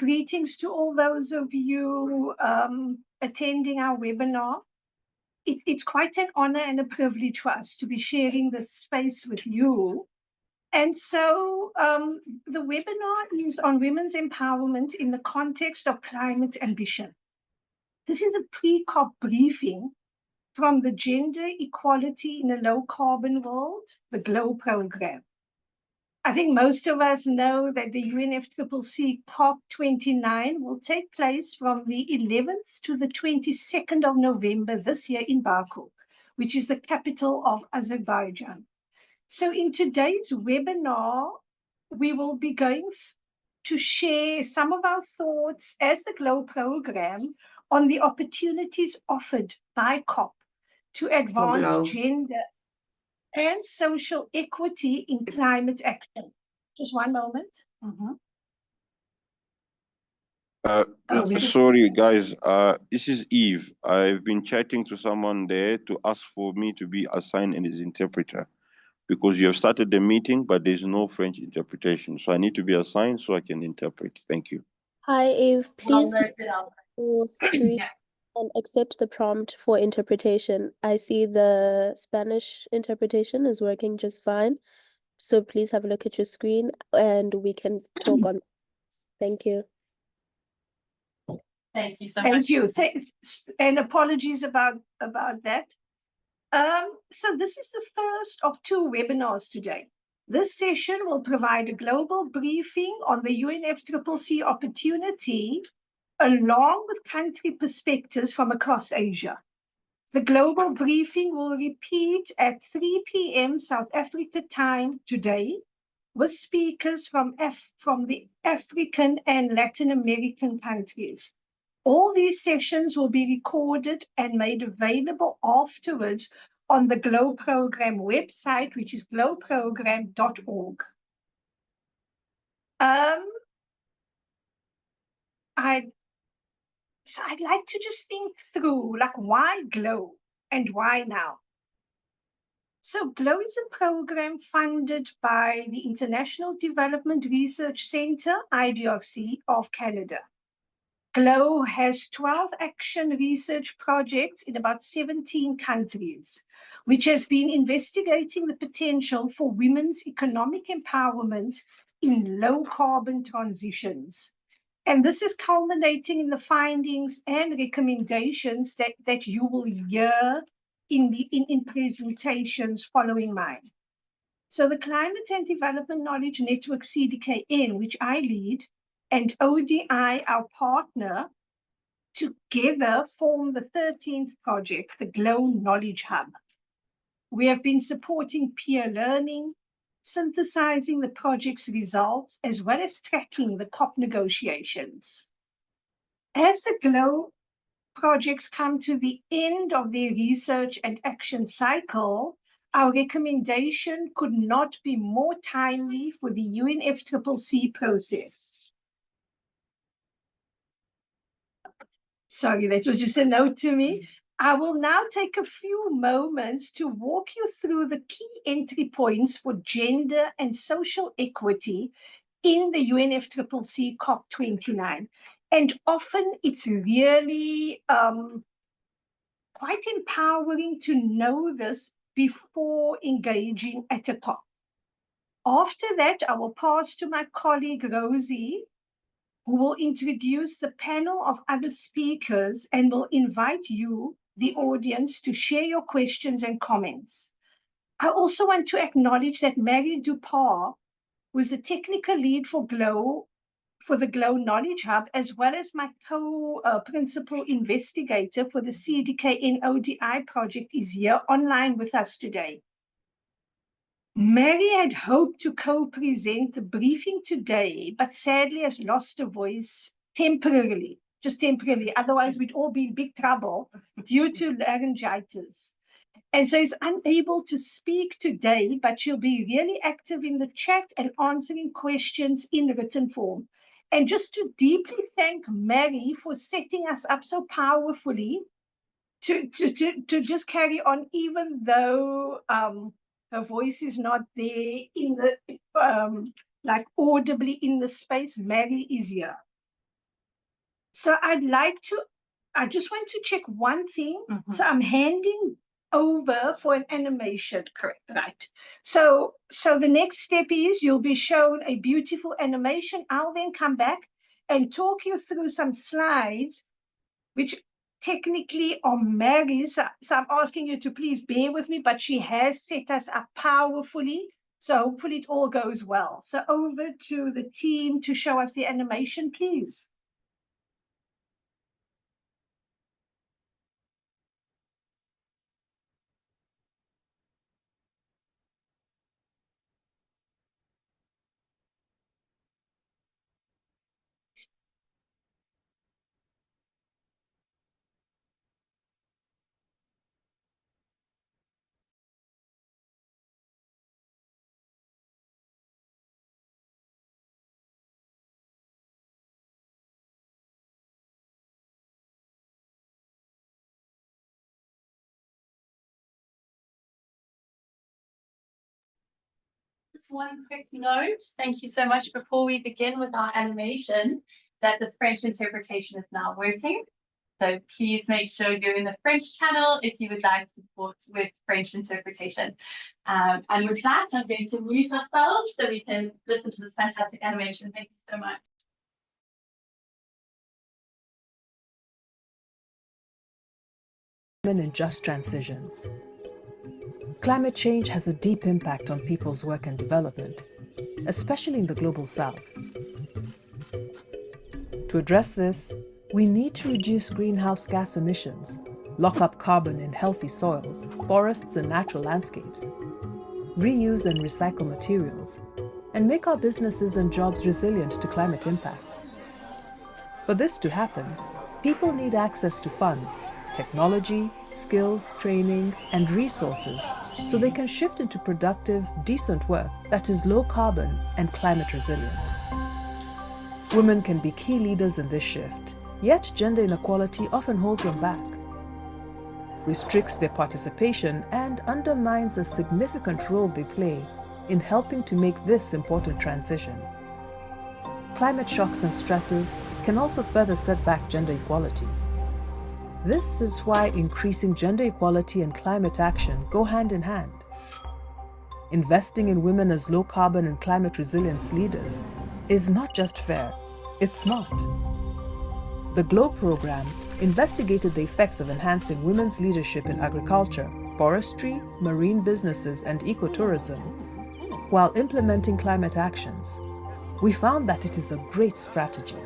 greetings to all those of you attending our webinar. It's quite an honor and a privilege for us to be sharing this space with you. And so the webinar is on women's empowerment in the context of climate ambition. This is a pre-COP briefing from the Gender Equality in a Low Carbon World, the GLOW program. I think most of us know that the UNFCCC COP29 will take place from the 11th to the 22nd of November this year in Baku, which is the capital of Azerbaijan. So in today's webinar, we will be going to share some of our thoughts as the GLOW program on the opportunities offered by COP to advance gender and social equity in climate action. Just one moment. Sorry, guys. This is Eve. I've been chatting to someone there to ask for me to be assigned as interpreter because you have started the meeting, but there's no French interpretation. So I need to be assigned so I can interpret. Thank you. Hi, Eve. Please full screen and accept the prompt for interpretation. I see the Spanish interpretation is working just fine. So please have a look at your screen and we can talk on this. Thank you. Thank you so much. Thank you. And apologies about that. So this is the first of two webinars today. This session will provide a global briefing on the UNFCCC opportunity along with country perspectives from across Asia. The global briefing will repeat at 3 p.m. South Africa time today with speakers from the African and Latin American countries. All these sessions will be recorded and made available afterwards on the GLOW program website, which is glowprogram.org. So I'd like to just think through, like, why GLOW and why now? So GLOW is a program funded by the International Development Research Center, IDRC, of Canada. GLOW has 12 action research projects in about 17 countries, which has been investigating the potential for women's economic empowerment in low-carbon transitions. And this is culminating in the findings and recommendations that you will hear in presentations following mine. So the Climate and Development Knowledge Network, CDKN, which I lead, and ODI, our partner, together form the 13th project, the GLOW Knowledge Hub. We have been supporting peer learning, synthesizing the project's results, as well as tracking the COP negotiations. As the GLOW projects come to the end of their research and action cycle, our recommendation could not be more timely for the UNFCCC process. Sorry, that was just a note to me. I will now take a few moments to walk you through the key entry points for gender and social equity in the UNFCCC COP29. And often it's really quite empowering to know this before engaging at a COP. After that, I will pass to my colleague Rosie, who will introduce the panel of other speakers and will invite you, the audience, to share your questions and comments. I also want to acknowledge that Mary Dupar was the technical lead for GLOW, for the GLOW Knowledge Hub, as well as my co-principal investigator for the CDKN and ODI project, is here online with us today. Mary had hoped to co-present the briefing today, but sadly has lost her voice temporarily, just temporarily. Otherwise, we'd all be in big trouble due to laryngitis. And so is unable to speak today, but she'll be really active in the chat and answering questions in written form. And just to deeply thank Mary for setting us up so powerfully to just carry on, even though her voice is not there in the, like audibly in the space. Mary is here. So I just want to check one thing. So I'm handing over for an animation. Correct. Right. So the next step is you'll be shown a beautiful animation. I'll then come back and talk you through some slides, which technically are Mary's. So I'm asking you to please bear with me, but she has set us up powerfully. So hopefully it all goes well. So over to the team to show us the animation, please. Just one quick note. Thank you so much. Before we begin with our animation, that the French interpretation is now working. So please make sure you're in the French channel if you would like support with French interpretation. And with that, I'm going to mute ourselves so we can listen to this fantastic animation. Thank you so much. In just transitions. Climate change has a deep impact on people's work and development, especially in the global south. To address this, we need to reduce greenhouse gas emissions, lock up carbon in healthy soils, forests and natural landscapes, reuse and recycle materials, and make our businesses and jobs resilient to climate impacts. For this to happen, people need access to funds, technology, skills, training, and resources so they can shift into productive, decent work that is low carbon and climate resilient. Women can be key leaders in this shift, yet gender inequality often holds them back, restricts their participation, and undermines the significant role they play in helping to make this important transition. Climate shocks and stresses can also further set back gender equality. This is why increasing gender equality and climate action go hand in hand. Investing in women as low carbon and climate resilience leaders is not just fair, it's smart. The GLOBE program investigated the effects of enhancing women's leadership in agriculture, forestry, marine businesses, and ecotourism while implementing climate actions. We found that it is a great strategy.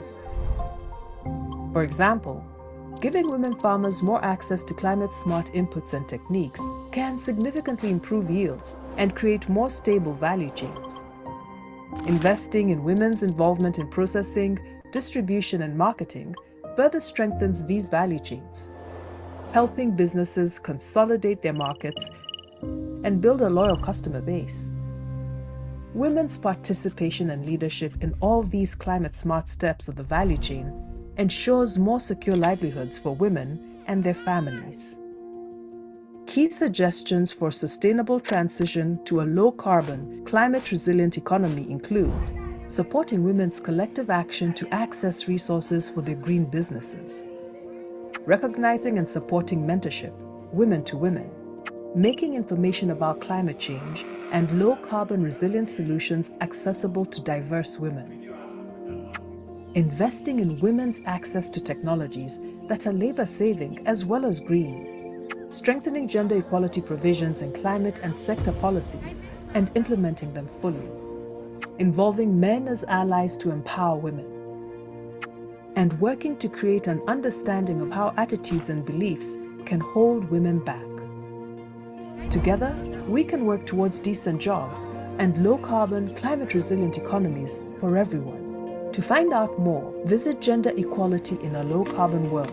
For example, giving women farmers more access to climate-smart inputs and techniques can significantly improve yields and create more stable value chains. Investing in women's involvement in processing, distribution, and marketing further strengthens these value chains, helping businesses consolidate their markets and build a loyal customer base. Women's participation and leadership in all these climate-smart steps of the value chain ensures more secure livelihoods for women and their families. Key suggestions for sustainable transition to a low-carbon, climate-resilient economy include supporting women's collective action to access resources for their green businesses, recognizing and supporting mentorship, women to women, making information about climate change and low-carbon resilient solutions accessible to diverse women, investing in women's access to technologies that are labor-saving as well as green, strengthening gender equality provisions in climate and sector policies and implementing them fully, involving men as allies to empower women, and working to create an understanding of how attitudes and beliefs can hold women back. Together, we can work towards decent jobs and low-carbon, climate-resilient economies for everyone. To find out more, visit Gender Equality in a Low-Carbon World.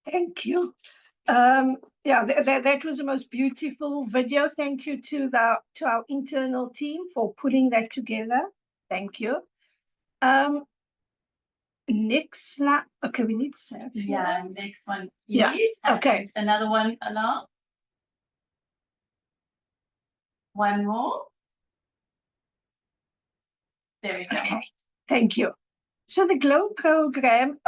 Thank you. Yeah, that was the most beautiful video. Thank you to our internal team for putting that together. Thank you. Next slide. Okay, we need to Yeah, next one, Yeah, please. okay. And another one, along. One more. There we go. Okay, thank you. So the GLOW program,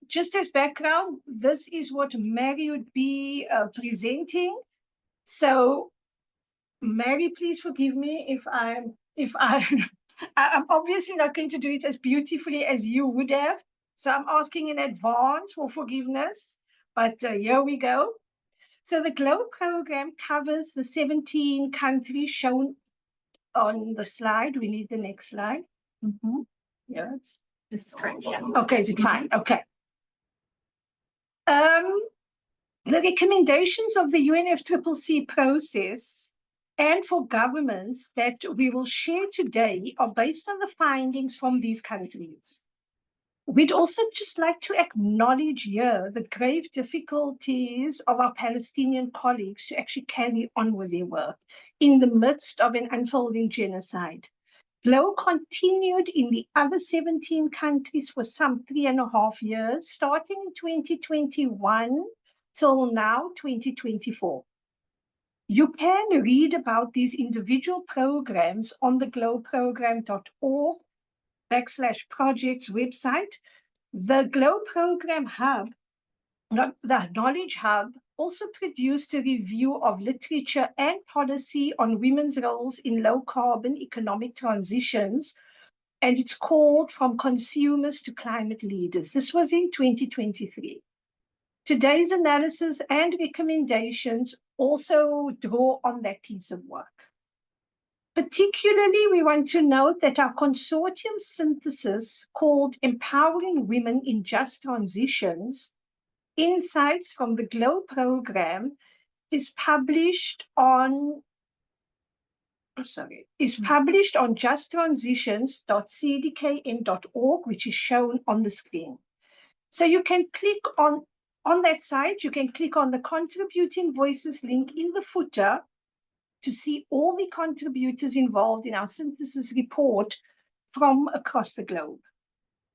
just as background, this is what Mary would be presenting. So Mary, please forgive me if I'm I'm obviously not going to do it as beautifully as you would have. So I'm asking in advance for forgiveness, but here we go. So the GLOW program covers the 17 countries shown on the slide. We need the next slide. Yes. This is great. Yeah. Okay, is it fine? Okay. The recommendations of the UNFCCC process and for governments that we will share today are based on the findings from these countries. We'd also just like to acknowledge here the grave difficulties of our Palestinian colleagues to actually carry on with their work in the midst of an unfolding genocide. GLOW continued in the other 17 countries for some 3.5 years, starting in 2021 till now, 2024. You can read about these individual programs on the glowprogram.org/projects website. The GLOW Program Hub, the Knowledge Hub, also produced a review of literature and policy on women's roles in low-carbon economic transitions, and it's called From Consumers to Climate Leaders. This was in 2023. Today's analysis and recommendations also draw on that piece of work. Particularly, we want to note that our consortium synthesis called Empowering Women in Just Transitions, Insights from the GLOW program is published on justtransitions.cdkn.org, which is shown on the screen. So you can click on that site, you can click on the Contributing Voices link in the footer to see all the contributors involved in our synthesis report from across the globe.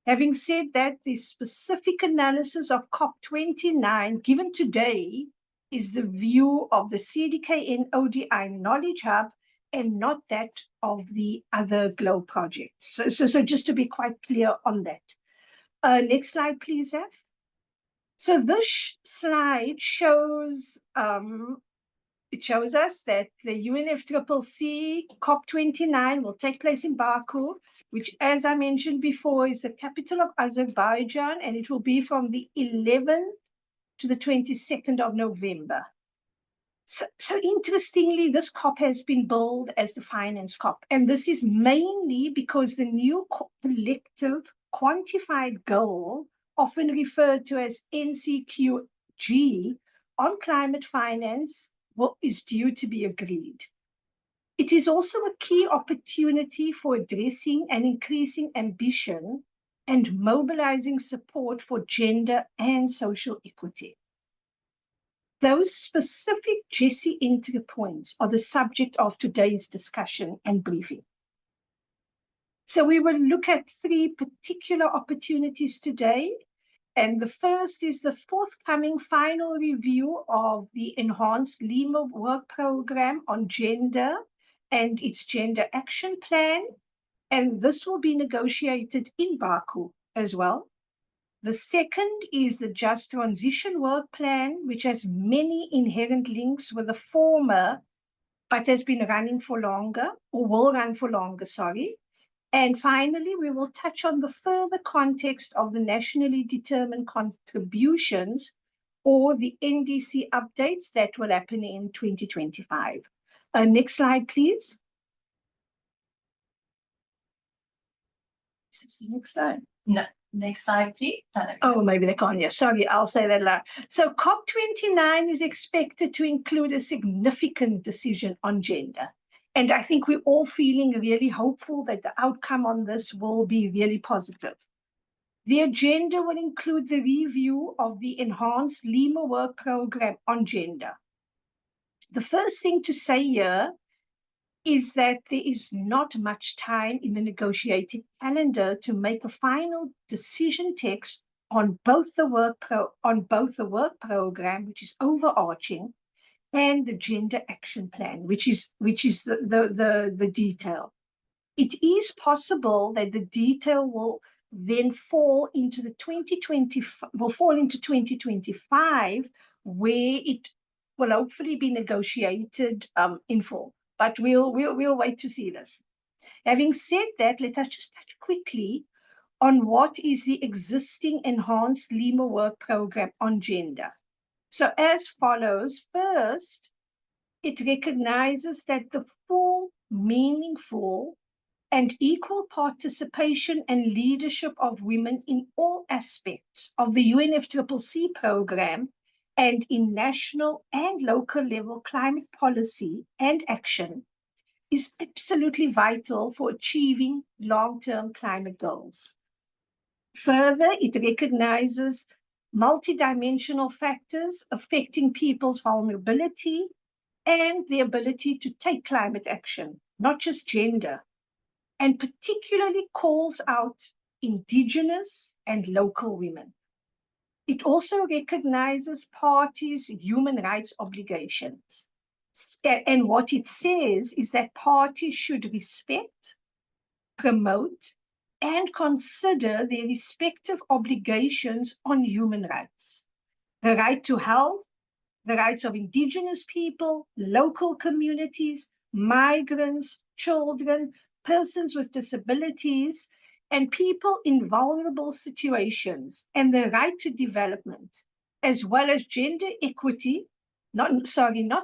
Having said that, the specific analysis of COP29 given today is the view of the CDKN ODI Knowledge Hub and not that of the other GLOW projects. So just to be quite clear on that. Next slide, please, F. So this slide shows it shows us that the UNFCCC COP29 will take place in Baku, which, as I mentioned before, is the capital of Azerbaijan, and it will be from the 11th to the 22nd of November. So interestingly, this COP has been billed as the finance COP, and this is mainly because the new collective quantified goal, often referred to as NCQG, on climate finance is due to be agreed. It is also a key opportunity for addressing and increasing ambition and mobilizing support for gender and social equity. Those specific GESI entry points are the subject of today's discussion and briefing. So we will look at 3 particular opportunities today. And the first is the forthcoming final review of the Enhanced Lima Work Program on Gender and its Gender Action Plan. And this will be negotiated in Baku as well. The second is the Just Transition Work Plan, which has many inherent links with the former, but has been running for longer, or will run for longer, sorry. And finally, we will touch on the further context of the nationally determined contributions, or the NDC updates that will happen in 2025. Next slide, please. Is this the next slide? No, next slide, please. Oh, maybe they can't. Yeah, sorry, I'll say that loud. So COP29 is expected to include a significant decision on gender. And I think we're all feeling really hopeful that the outcome on this will be really positive. The agenda will include the review of the Enhanced Lima Work Program on Gender. The first thing to say here is that there is not much time in the negotiating calendar to make a final decision text on both the work program, which is overarching, and the gender action plan, which is the detail. It is possible that the detail will then fall into 2025, where it will hopefully be negotiated in full. But we'll wait to see this. Having said that, let us just touch quickly on what is the existing enhanced Lima work program on gender. So as follows: first, it recognizes that the full, meaningful, and equal participation and leadership of women in all aspects of the UNFCCC program and in national and local level climate policy and action is absolutely vital for achieving long-term climate goals. Further, it recognizes multidimensional factors affecting people's vulnerability and the ability to take climate action, not just gender, and particularly calls out Indigenous and local women. It also recognizes parties' human rights obligations. And what it says is that parties should respect, promote, and consider their respective obligations on human rights. The right to health, the rights of Indigenous people, local communities, migrants, children, persons with disabilities, and people in vulnerable situations, and the right to development, as well as gender equity, not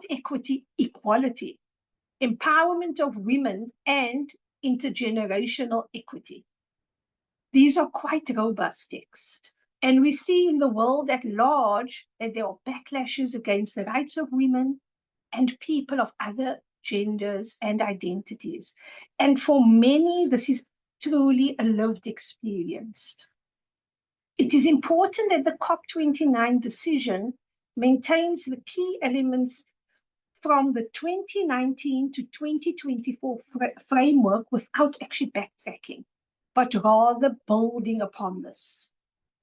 equity, equality, empowerment of women, and intergenerational equity. These are quite robust texts. And we see in the world at large that there are backlashes against the rights of women and people of other genders and identities. And for many, this is truly a lived experience. It is important that the COP29 decision maintains the key elements from the 2019 to 2024 framework without actually backtracking, but rather building upon this.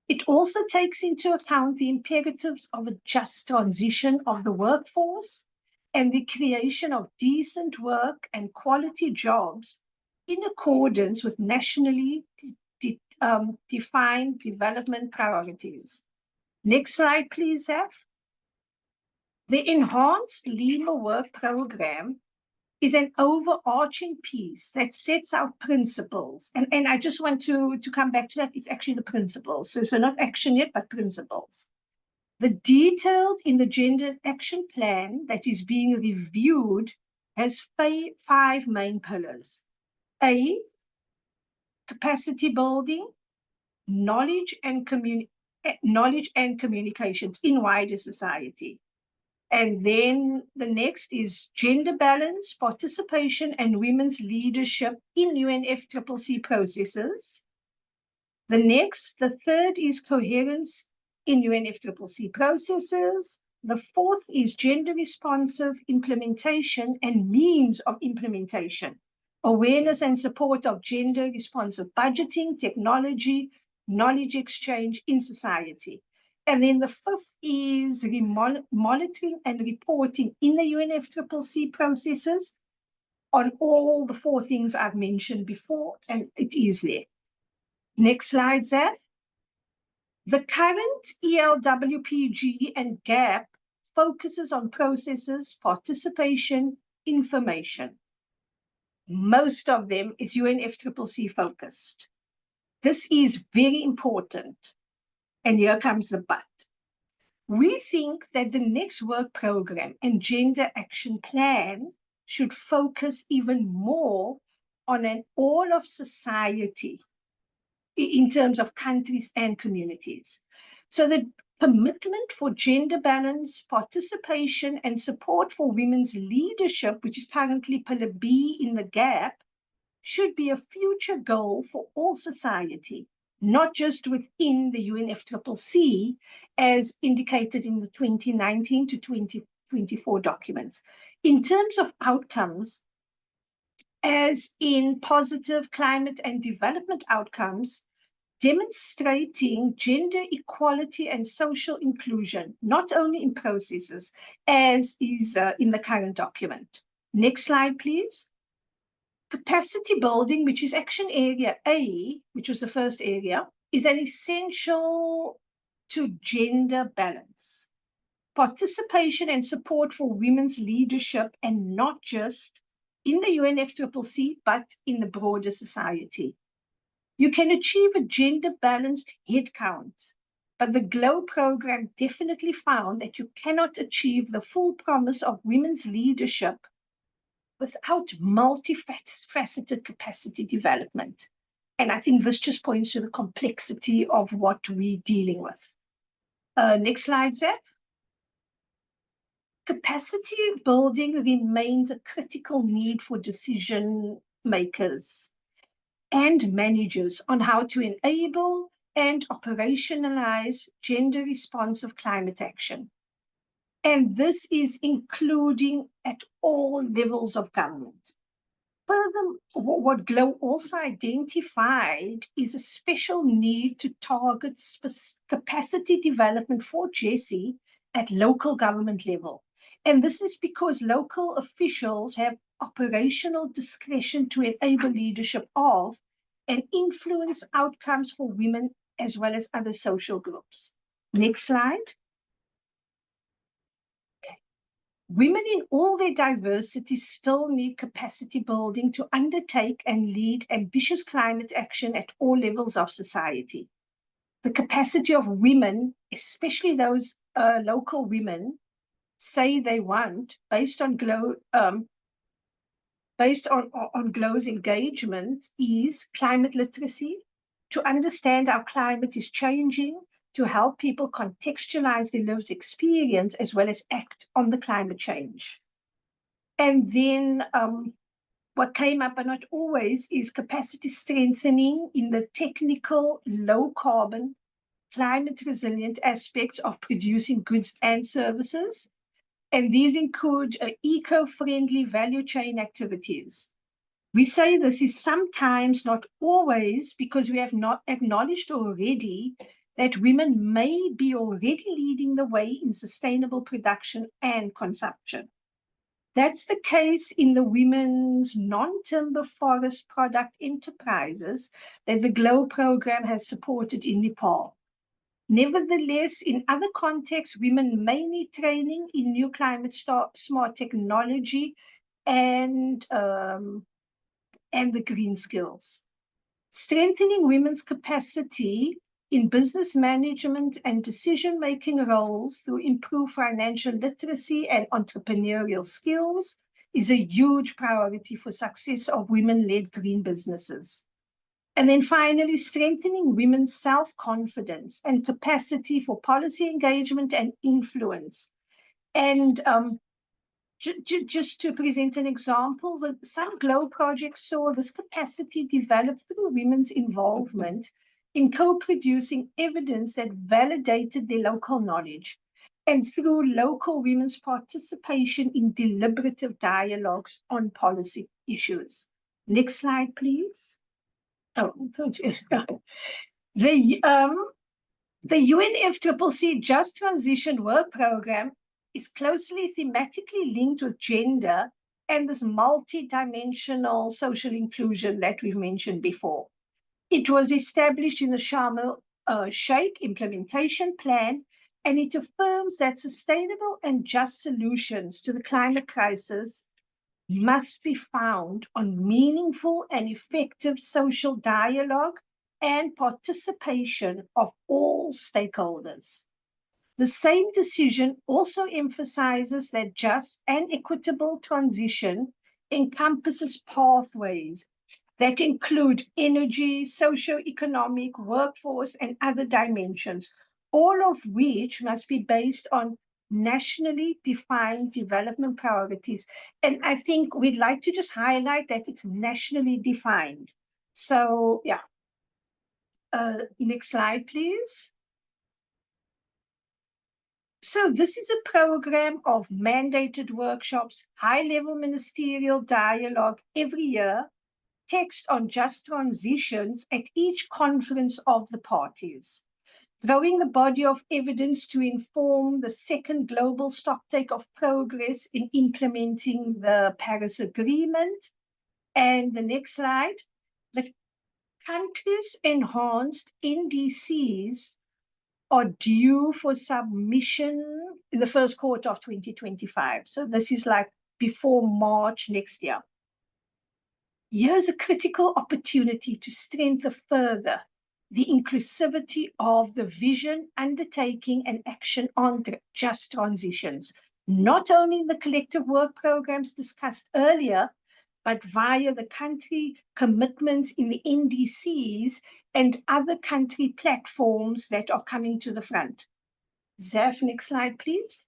It also takes into account the imperatives of a just transition of the workforce and the creation of decent work and quality jobs in accordance with nationally defined development priorities. Next slide, please, Zaf. The Enhanced Lima Work Program is an overarching piece that sets out principles. And I just want to come back to that. It's actually the principles. So not action yet, but principles. The details in the Gender Action Plan that is being reviewed has 5 main pillars. A, capacity building, knowledge and communications in wider society. And then the next is gender balance, participation, and women's leadership in UNFCCC processes. The third is coherence in UNFCCC processes. The fourth is gender responsive implementation and means of implementation, awareness and support of gender responsive budgeting, technology, knowledge exchange in society. And then the fifth is monitoring and reporting in the UNFCCC processes on all the 4 things I've mentioned before, and it is there. Next slide, Zaf. The current ELWPG and GAP focuses on processes, participation, information. Most of them is UNFCCC focused. This is very important. And here comes the but. We think that the next work program and gender action plan should focus even more on an all of society in terms of countries and communities. So the commitment for gender balance, participation, and support for women's leadership, which is currently pillar B in the GAP, should be a future goal for all society, not just within the UNFCCC, as indicated in the 2019 to 2024 documents. In terms of outcomes, as in positive climate and development outcomes, demonstrating gender equality and social inclusion, not only in processes, as is in the current document. Next slide, please. Capacity building, which is action area A, which was the first area, is an essential to gender balance. Participation and support for women's leadership, and not just in the UNFCCC, but in the broader society. You can achieve a gender-balanced headcount, but the GLOW program definitely found that you cannot achieve the full promise of women's leadership without multifaceted capacity development. And I think this just points to the complexity of what we're dealing with. Next slide, Zach. Capacity building remains a critical need for decision makers and managers on how to enable and operationalize gender-responsive climate action. And this is including at all levels of government. Further, what GLOW also identified is a special need to target capacity development for GESI at local government level. And this is because local officials have operational discretion to enable leadership of and influence outcomes for women as well as other social groups. Next slide. Okay. Women in all their diversity still need capacity building to undertake and lead ambitious climate action at all levels of society. The capacity of women, especially those local women, say they want, based on GLOW, on GLOW's engagement, is climate literacy, to understand how climate is changing, to help people contextualize their lived experience as well as act on the climate change. And then what came up, but not always, is capacity strengthening in the technical, low carbon, climate resilient aspect of producing goods and services. And these include eco-friendly value chain activities. We say this is sometimes, not always, because we have not acknowledged already that women may be already leading the way in sustainable production and consumption. That's the case in the women's non-timber forest product enterprises that the GLOW program has supported in Nepal. Nevertheless, in other contexts, women may need training in new climate smart technology and the green skills. Strengthening women's capacity in business management and decision-making roles through improved financial literacy and entrepreneurial skills is a huge priority for success of women-led green businesses. And then finally, strengthening women's self-confidence and capacity for policy engagement and influence. And just to present an example, some GLOW projects saw this capacity developed through women's involvement in co-producing evidence that validated their local knowledge, and through local women's participation in deliberative dialogues on policy issues. Next slide, please. Oh, the UNFCCC Just Transition Work Program is closely thematically linked with gender and this multi-dimensional social inclusion that we've mentioned before. It was established in the Sharm el-Sheikh Implementation Plan, and it affirms that sustainable and just solutions to the climate crisis must be found on meaningful and effective social dialogue and participation of all stakeholders. The same decision also emphasizes that just and equitable transition encompasses pathways that include energy, socio-economic, workforce, and other dimensions, all of which must be based on nationally defined development priorities. And I think we'd like to just highlight that it's nationally defined. So, yeah. Next slide, please. So this is a program of mandated workshops, high-level ministerial dialogue every year, text on just transitions at each conference of the parties, growing the body of evidence to inform the second global stocktake of progress in implementing the Paris Agreement. And the next slide, the countries' enhanced NDCs are due for submission in the first quarter of 2025. So this is like before March next year. Here's a critical opportunity to strengthen further the inclusivity of the vision, undertaking, and action on just transitions, not only in the collective work programs discussed earlier, but via the country commitments in the NDCs and other country platforms that are coming to the front. Zaf, next slide, please.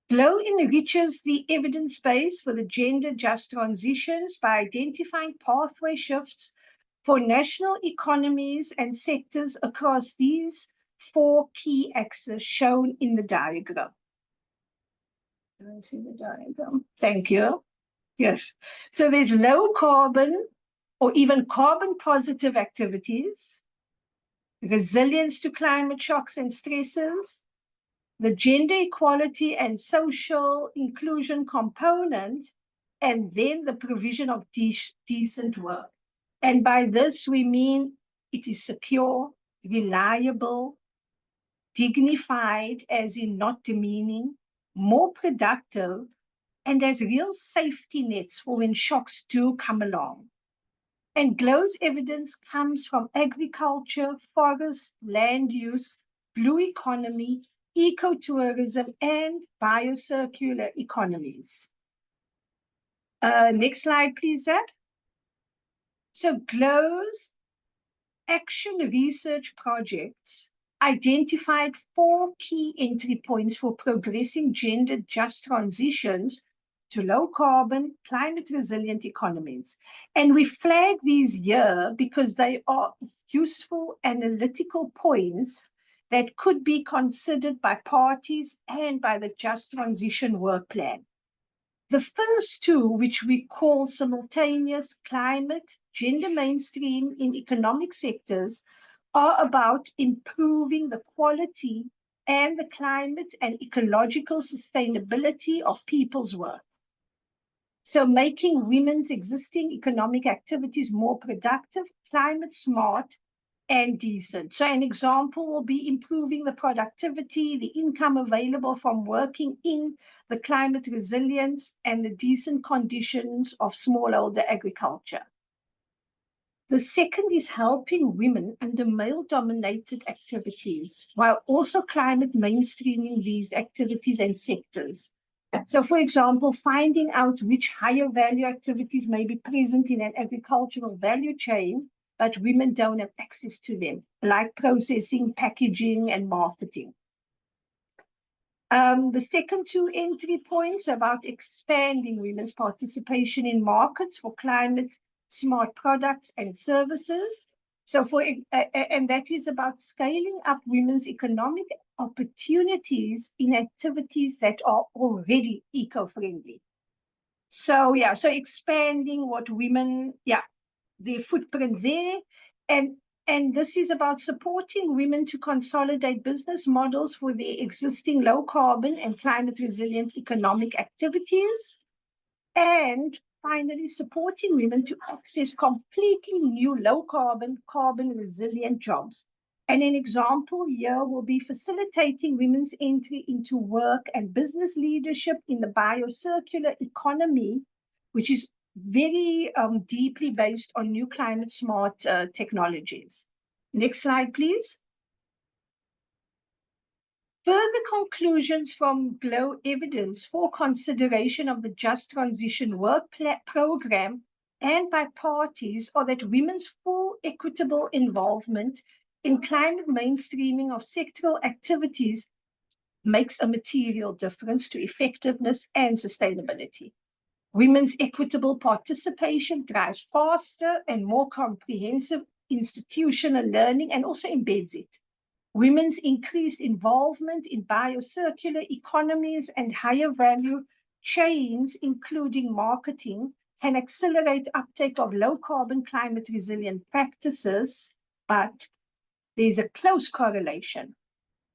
GLOW enriches the evidence base for the gender just transitions by identifying pathway shifts for national economies and sectors across these 4 key axes shown in the diagram. Can I see the diagram? Thank you. Yes. So there's low carbon or even carbon positive activities, resilience to climate shocks and stresses, the gender equality and social inclusion component, and then the provision of decent work. And by this, we mean it is secure, reliable, dignified, as in not demeaning, more productive, and as real safety nets for when shocks do come along. And GLOW's evidence comes from agriculture, forest, land use, blue economy, ecotourism, and biocircular economies. Next slide, please, Zach. So GLOW's action research projects identified 4 key entry points for progressing gender just transitions to low carbon, climate resilient economies. And we flag these here because they are useful analytical points that could be considered by parties and by the Just Transition Work Plan. The first 2, which we call simultaneous climate, gender mainstream in economic sectors, are about improving the quality and the climate and ecological sustainability of people's work. So making women's existing economic activities more productive, climate smart, and decent. So an example will be improving the productivity, the income available from working in the climate resilience and the decent conditions of smallholder agriculture. The second is helping women under male-dominated activities while also climate mainstreaming these activities and sectors. So, for example, finding out which higher value activities may be present in an agricultural value chain, but women don't have access to them, like processing, packaging, and marketing. The second 2 entry points about expanding women's participation in markets for climate smart products and services. So and that is about scaling up women's economic opportunities in activities that are already eco-friendly. So yeah, so expanding what women, their footprint there. And this is about supporting women to consolidate business models for their existing low carbon and climate resilient economic activities. And finally, supporting women to access completely new low carbon, carbon resilient jobs. And an example here will be facilitating women's entry into work and business leadership in the biocircular economy, which is very deeply based on new climate smart technologies. Next slide, please. Further conclusions from GLOW evidence for consideration of the Just Transition Work Program and by parties are that women's full equitable involvement in climate mainstreaming of sectoral activities makes a material difference to effectiveness and sustainability. Women's equitable participation drives faster and more comprehensive institutional learning and also embeds it. Women's increased involvement in biocircular economies and higher value chains, including marketing, can accelerate uptake of low-carbon climate-resilient practices, but there's a close correlation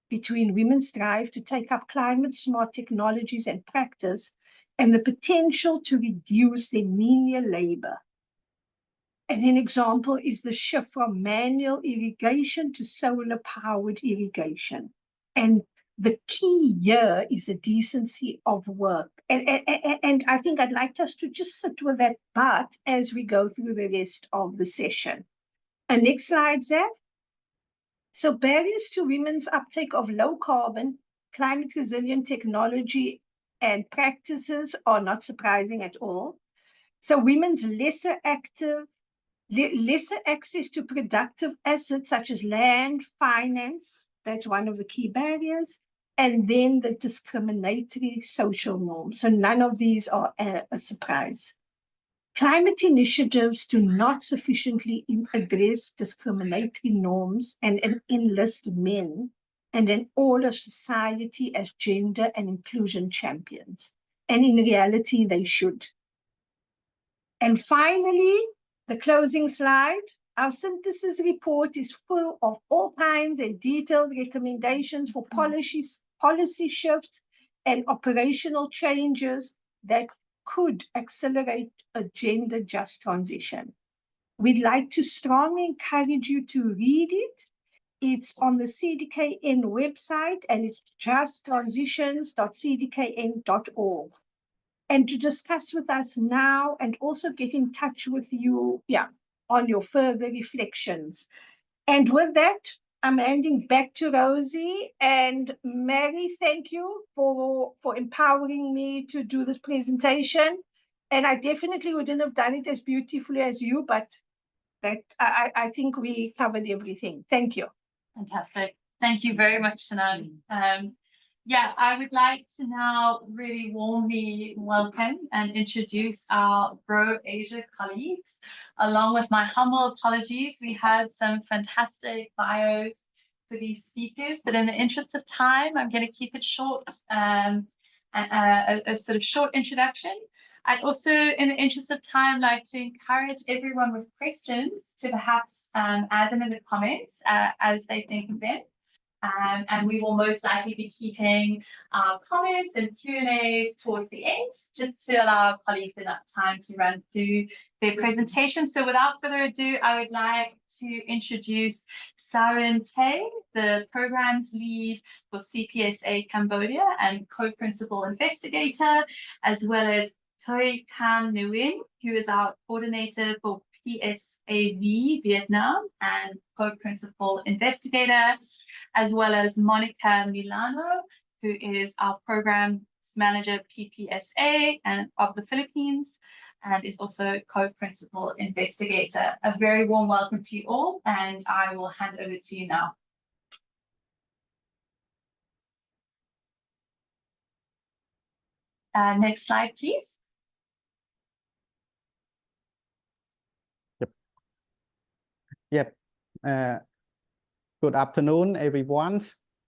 between women's drive to take up climate-smart technologies and practice and the potential to reduce their menial labor. And an example is the shift from manual irrigation to solar-powered irrigation. And the key here is the decency of work. And I think I'd like us to just sit with that but as we go through the rest of the session. And next slide, Zach. So barriers to women's uptake of low-carbon, climate-resilient technology and practices are not surprising at all. So women's lesser access to productive assets such as land, finance, that's one of the key barriers, and then the discriminatory social norms. So none of these are a surprise. Climate initiatives do not sufficiently address discriminatory norms and enlist men and then all of society as gender and inclusion champions. And in reality, they should. And finally, the closing slide. Our synthesis report is full of all kinds and detailed recommendations for policy shifts and operational changes that could accelerate a gender-just transition. We'd like to strongly encourage you to read it. It's on the CDKN website, and it's justtransitions.cdkn.org. And to discuss with us now and also get in touch with you, on your further reflections. And with that, I'm handing back to Rosie. And Mary, thank you for empowering me to do this presentation. And I definitely wouldn't have done it as beautifully as you, but that I think we covered everything. Thank you. Fantastic. Thank you very much, Tanan. I would like to now really warmly welcome and introduce our Grow Asia colleagues. Along with my humble apologies, we had some fantastic bios for these speakers, but in the interest of time, I'm going to keep it short, a sort of short introduction. I'd also, in the interest of time, like to encourage everyone with questions to perhaps add them in the comments as they think of them. And we will most likely be keeping our comments and Q&As towards the end, just to allow our colleagues enough time to run through their presentation. So without further ado, I would like to introduce Sarin Tay, the programs lead for CPSA Cambodia and co-principal investigator, as well as Toi Cam Nguyen, who is our coordinator for PSAV Vietnam and co-principal investigator, as well as Monica Milano, who is our programs manager PPSA and of the Philippines, and is also co-principal investigator. A very warm welcome to you all, and I will hand over to you now. Next slide, please. Yep. Good afternoon, everyone.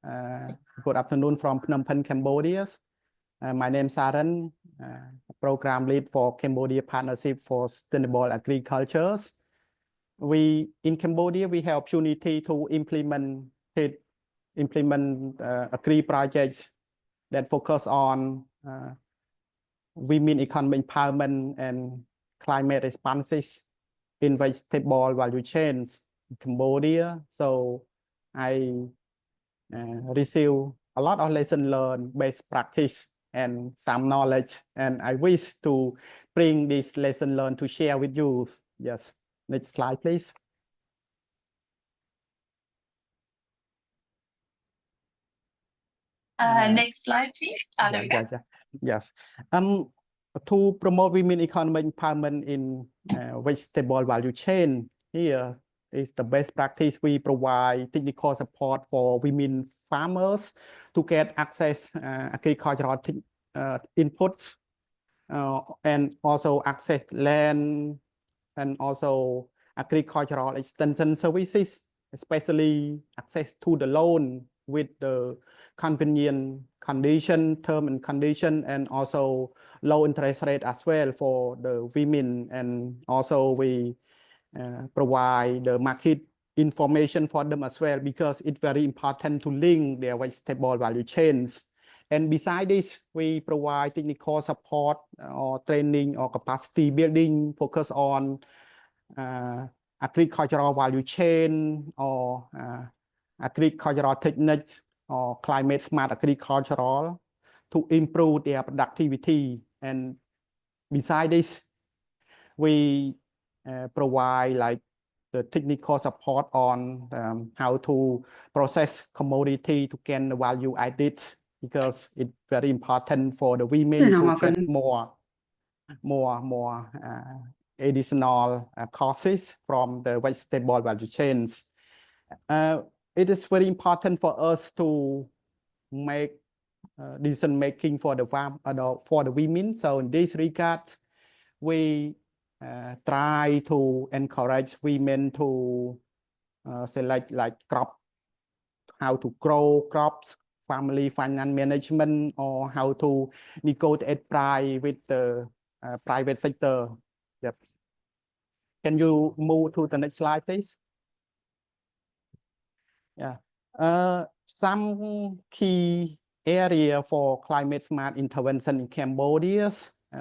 Good afternoon from Phnom Penh, Cambodia. My name is Saran, program lead for Cambodia Partnership for Sustainable Agriculture. In Cambodia, we have opportunity to implement agri projects that focus on women economic empowerment and climate responses in vegetable value chains in Cambodia. So I receive a lot of lesson learned, best practice, and some knowledge, and I wish to bring this lesson learned to share with you. Yes, next slide, please. Next slide, please. Yes. To promote women economic empowerment in vegetable value chain, here is the best practice. We provide technical support for women farmers to get access agricultural inputs and also access land and also agricultural extension services especially access to the loan with the convenient condition, term and condition, and also low interest rate as well for the women. And also we provide the market information for them as well, because it's very important to link their vegetable value chains. And besides this, we provide technical support or training or capacity building focus on agricultural value chain or agricultural techniques or climate smart agricultural to improve their productivity. And besides this, we provide like the technical support on how to process commodity to gain the value added, because it's very important for the women to get more additional costs from the vegetable value chains. It is very important for us to make decision making for the farm for the women. So in this regard, we try to encourage women to select like crop, how to grow crops, family finance management, or how to negotiate price with the private sector. Yep. Can you move to the next slide, please? Yeah. Some key area for climate smart intervention in Cambodia.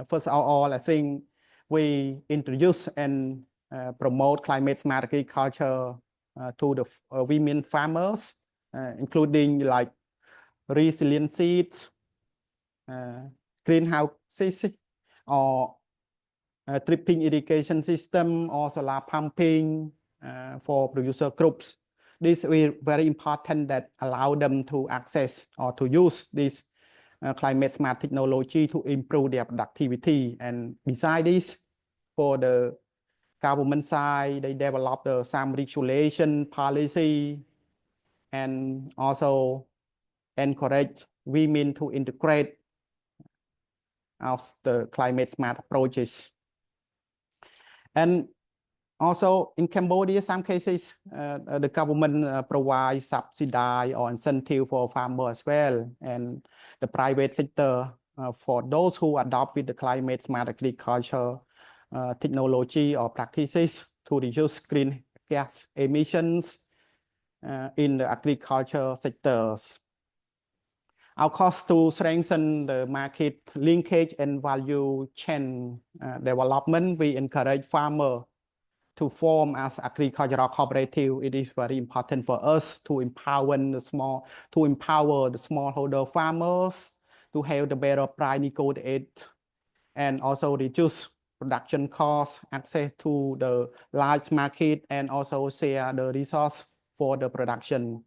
First of all, I think we introduce and promote climate smart agriculture to the women farmers, including like resilient seeds, greenhouses, or dripping irrigation system, or solar pumping for producer groups. This is very important that allow them to access or to use this climate smart technology to improve their productivity. And besides this, for the government side, they develop some regulation policy and also encourage women to integrate the climate smart approaches. And also in Cambodia, some cases, the government provides subsidy or incentive for farmers as well. And the private sector, for those who adopt with the climate smart agriculture technology or practices to reduce green gas emissions in the agriculture sectors. Our cost to strengthen the market linkage and value chain development, we encourage farmers to form as agricultural cooperative. It is very important for us to empower the smallholder farmers to have the better price negotiate and also reduce production costs, access to the large market, and also share the resource for the production.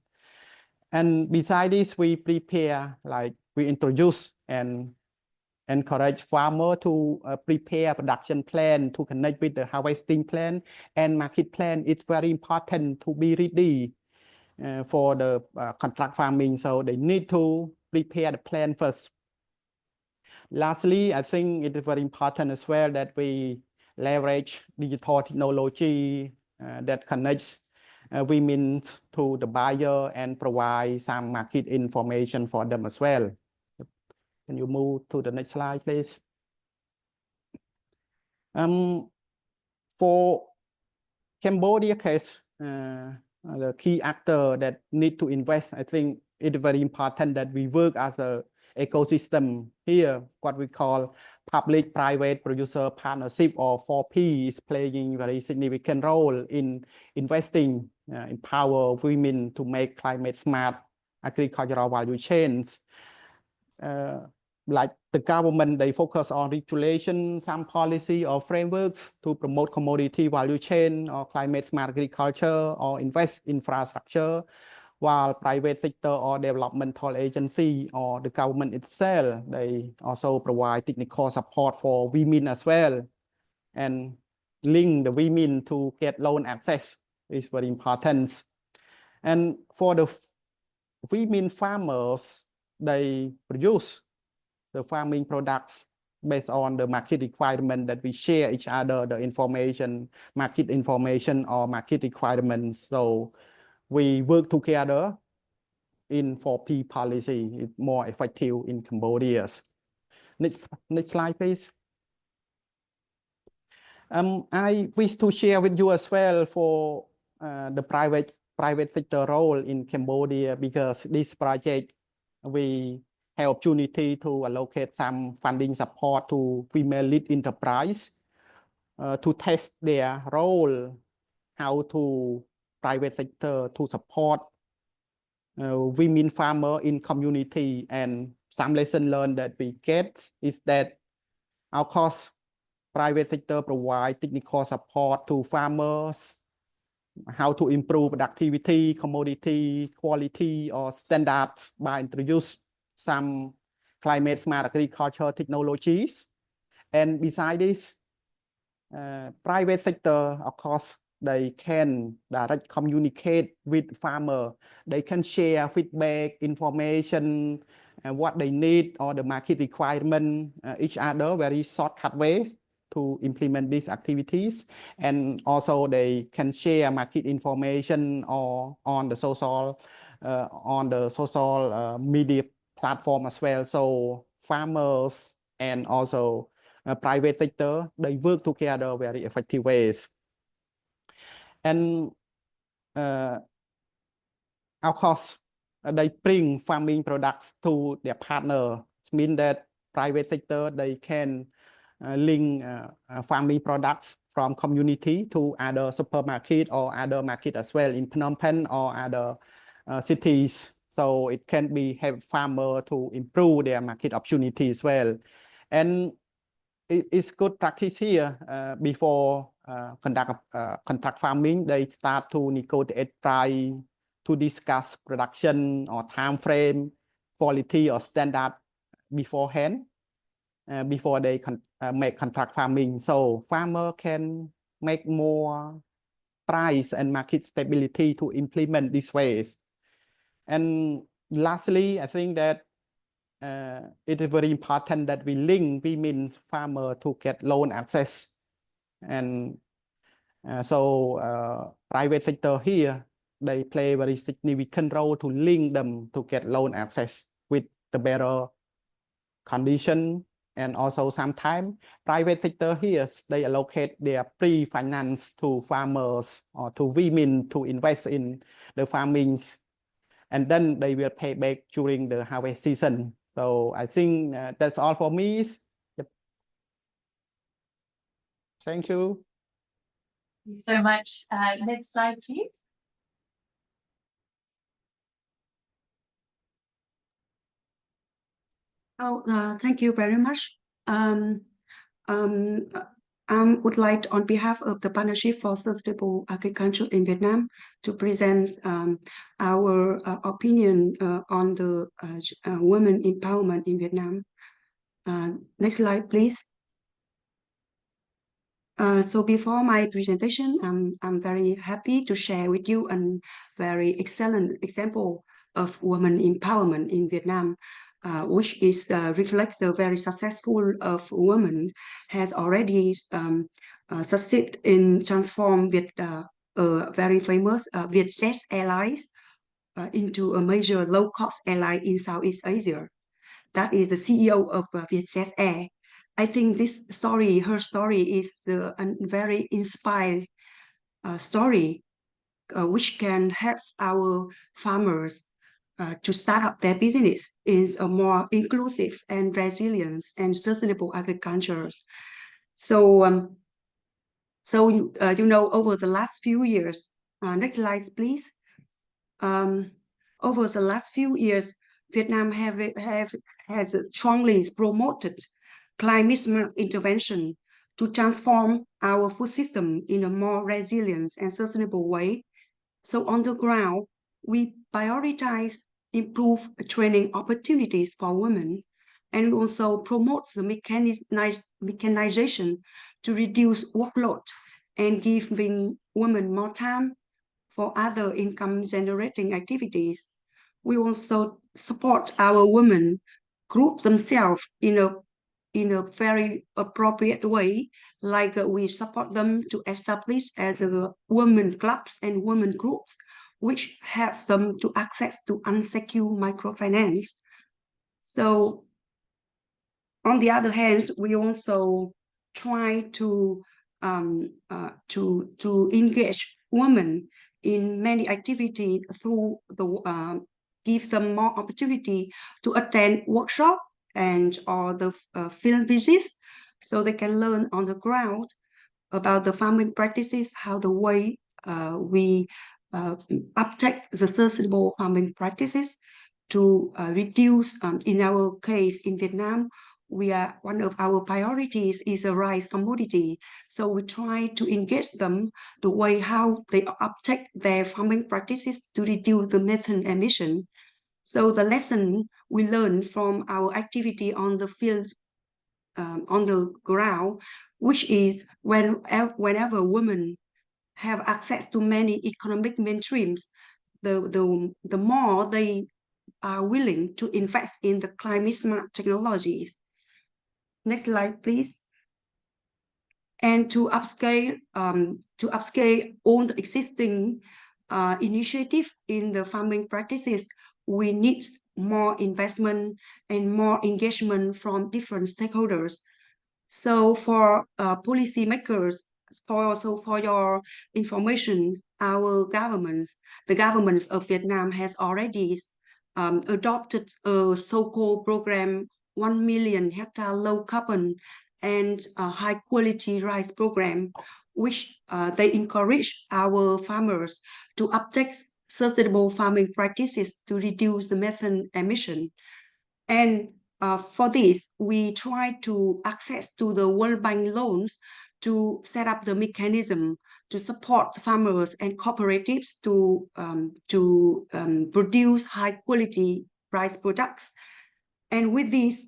And besides this, we prepare, like we introduce and encourage farmers to prepare production plan to connect with the harvesting plan and market plan. It's very important to be ready for the contract farming. So they need to prepare the plan first. Lastly, I think it is very important as well that we leverage digital technology that connects women to the buyer and provide some market information for them as well. Can you move to the next slide, please? For Cambodia case, the key actor that need to invest, I think it is very important that we work as a ecosystem here. What we call public-private producer partnership, or 4P, is playing a very significant role in investing, empower women to make climate smart agricultural value chains. Like the government, they focus on regulation, some policy or frameworks to promote commodity value chain or climate smart agriculture or invest infrastructure, while private sector or developmental agency or the government itself, they also provide technical support for women as well, and link the women to get loan access is very important. And for the women farmers, they produce the farming products based on the market requirement that we share each other, the information, market information or market requirements. So we work together in 4P policy. It's more effective in Cambodia. Next slide, please. I wish to share with you as well for the private sector role in Cambodia, because this project we have opportunity to allocate some funding support to female-led enterprise to test their role, how to private sector to support women farmer in community. And some lesson learned that we get is that, of course, private sector provide technical support to farmers, how to improve productivity, commodity quality or standards by introduce some climate smart agriculture technologies. And besides this, private sector, of course, they can direct communicate with farmer. They can share feedback, information, and what they need or the market requirement each other very shortcut ways to implement these activities. And also they can share market information or on the social media platform as well. So farmers and also private sector, they work together very effective ways. And of course, they bring farming products to their partner. It means that private sector, they can link farming products from community to other supermarket or other market as well in Phnom Penh or other cities. So it can be help farmer to improve their market opportunity as well. And it's good practice here. Before contract farming, they start to negotiate price, to discuss production or time frame, quality or standard beforehand, before they make contract farming. So farmer can make more price and market stability to implement these ways. And lastly, I think that it is very important that we link women farmer to get loan access. And so private sector here, they play a very significant role to link them to get loan access with the better condition. And also sometimes private sector here, they allocate their pre-finance to farmers or to women to invest in the farmings. And then they will pay back during the harvest season. So I think that's all for me. Yep. Thank you. Thank you so much. Next slide, please. Thank you very much. I would like, on behalf of the Partnership for Sustainable Agriculture in Vietnam, to present our opinion on the women empowerment in Vietnam. Next slide, please. So before my presentation, I'm very happy to share with you a very excellent example of women empowerment in Vietnam, which is reflects the very successful of women has already succeeded in transform a very famous Vietjet Airlines into a major low-cost airline in Southeast Asia. That is the CEO of Vietjet Air. I think this story, her story, is a very inspired story, which can help our farmers to start up their business in a more inclusive and resilient and sustainable agriculture. So, you know, over the last few years, next slide, please. Over the last few years, Vietnam has strongly promoted climate smart intervention to transform our food system in a more resilient and sustainable way. So on the ground, we prioritize improve training opportunities for women, and we also promote the mechanization to reduce workload and giving women more time for other income generating activities. We also support our women group themselves in a very appropriate way, like we support them to establish as women clubs and women groups which help them to access to unsecured microfinance. So on the other hand, we also try to engage women in many activities through the give them more opportunity to attend workshop and or the field visits, so they can learn on the ground about the farming practices, how the way we uptake the sustainable farming practices to reduce. In our case in Vietnam, one of our priorities is a rice commodity. So we try to engage them the way how they uptake their farming practices to reduce the methane emission. So the lesson we learned from our activity on the field, on the ground, which is whenever women have access to many economic mainstreams, the more they are willing to invest in the climate smart technologies. Next slide, please. And to upscale all the existing initiatives in the farming practices, we need more investment and more engagement from different stakeholders. So for policymakers, for your information, our governments, the governments of Vietnam has already adopted a so-called program 1 million hectare low carbon and high quality rice program, which they encourage our farmers to uptake sustainable farming practices to reduce the methane emission. And for this, we try to access to the World Bank loans to set up the mechanism to support farmers and cooperatives to produce high quality rice products. And with this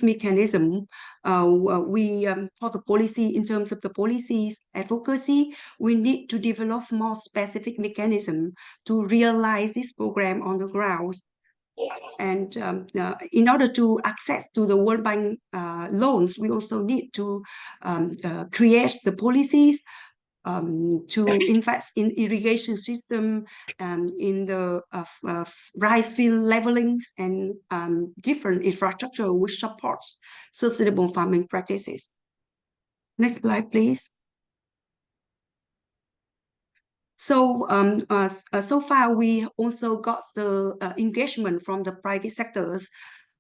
mechanism, for the policy, in terms of the policies advocacy, we need to develop more specific mechanism to realize this program on the ground. And in order to access to the World Bank loans, we also need to create the policies to invest in irrigation system, in the rice field levelings, and different infrastructure which supports sustainable farming practices. Next slide, please. So so far, we also got the engagement from the private sectors,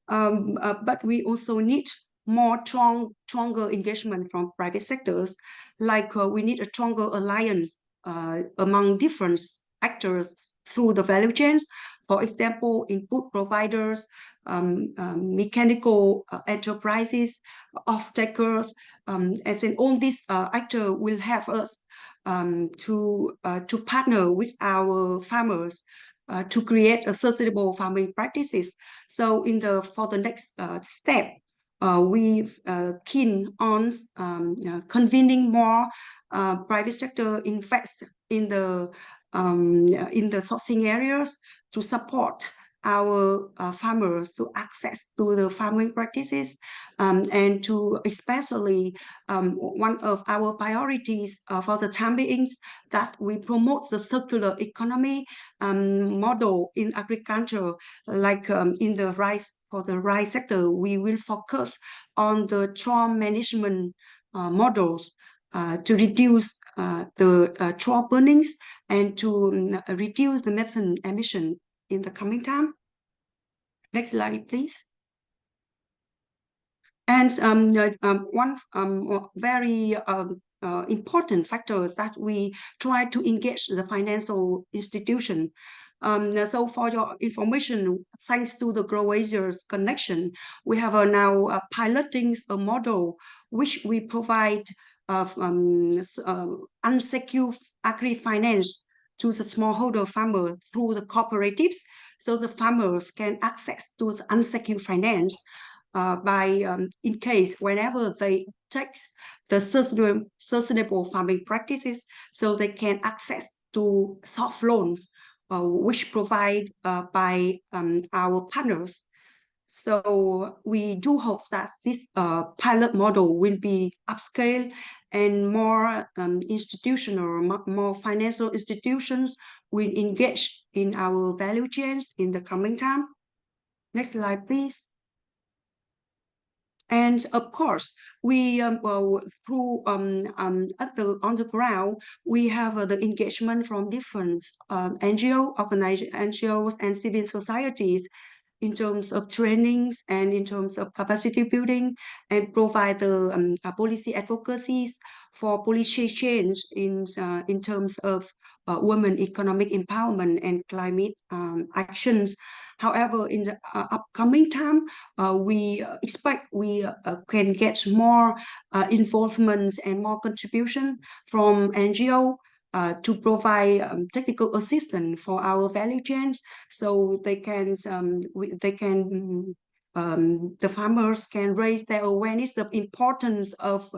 but we also need more stronger engagement from private sectors. Like we need a stronger alliance among different actors through the value chains. For example, input providers, mechanical enterprises, off-takers, as in all these actors will help us to partner with our farmers to create a sustainable farming practices. So for the next step, we've keen on convening more private sector invest in the sourcing areas to support our farmers to access to the farming practices, and to especially one of our priorities for the time being that we promote the circular economy model in agriculture, like in the rice. For the rice sector, we will focus on the trawl management models to reduce the trawl burnings and to reduce the methane emission in the coming time. Next slide, please. And one very important factor is that we try to engage the financial institution. So for your information, thanks to the Grow Asia's connection, we have now piloting a model which we provide unsecured agri-finance to the smallholder farmer through the cooperatives, so the farmers can access to the unsecured finance by in case whenever they take the sustainable farming practices, so they can access to soft loans which provide by our partners. So we do hope that this pilot model will be upscaled and more institutional, more financial institutions will engage in our value chains in the coming time. Next slide, please. And of course, we through on the ground, we have the engagement from different NGOs and civil societies in terms of trainings and in terms of capacity building, and provide the policy advocacies for policy change in terms of women economic empowerment and climate actions. However, in the upcoming time, we expect we can get more involvement and more contribution from NGO to provide technical assistance for our value chain, so they can the farmers can raise their awareness of importance of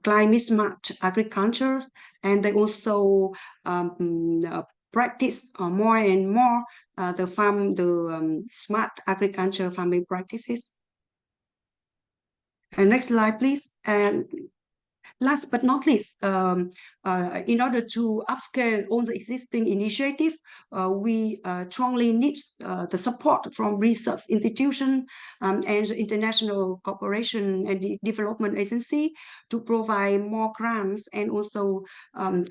climate smart agriculture, and they also practice more and more the smart agriculture farming practices. And next slide, please. And last but not least, in order to upscale all the existing initiatives, we strongly need the support from research institutions and international cooperation and development agency to provide more grants and also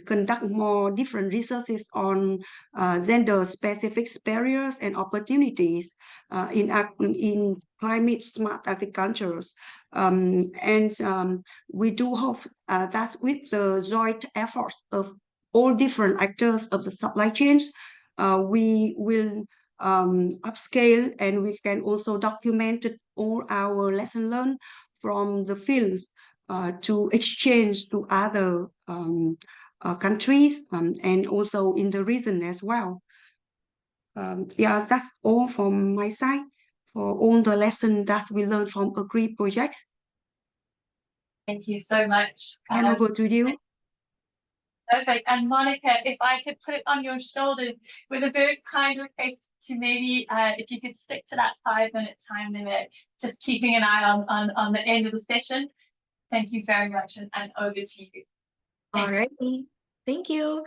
conduct more different researches on gender-specific barriers and opportunities in climate smart agriculture. We do hope that with the joint efforts of all different actors of the supply chains, we will upscale, and we can also document all our lessons learned from the fields to exchange to other countries and also in the region as well. Yeah, that's all from my side for all the lessons that we learned from Agree projects. Thank you so much. And over to you. Perfect. And Monica, if I could put it on your shoulders with a very kind request to maybe, if you could stick to that 5-minute time limit, just keeping an eye on the end of the session. Thank you very much, and over to you. All righty. Thank you.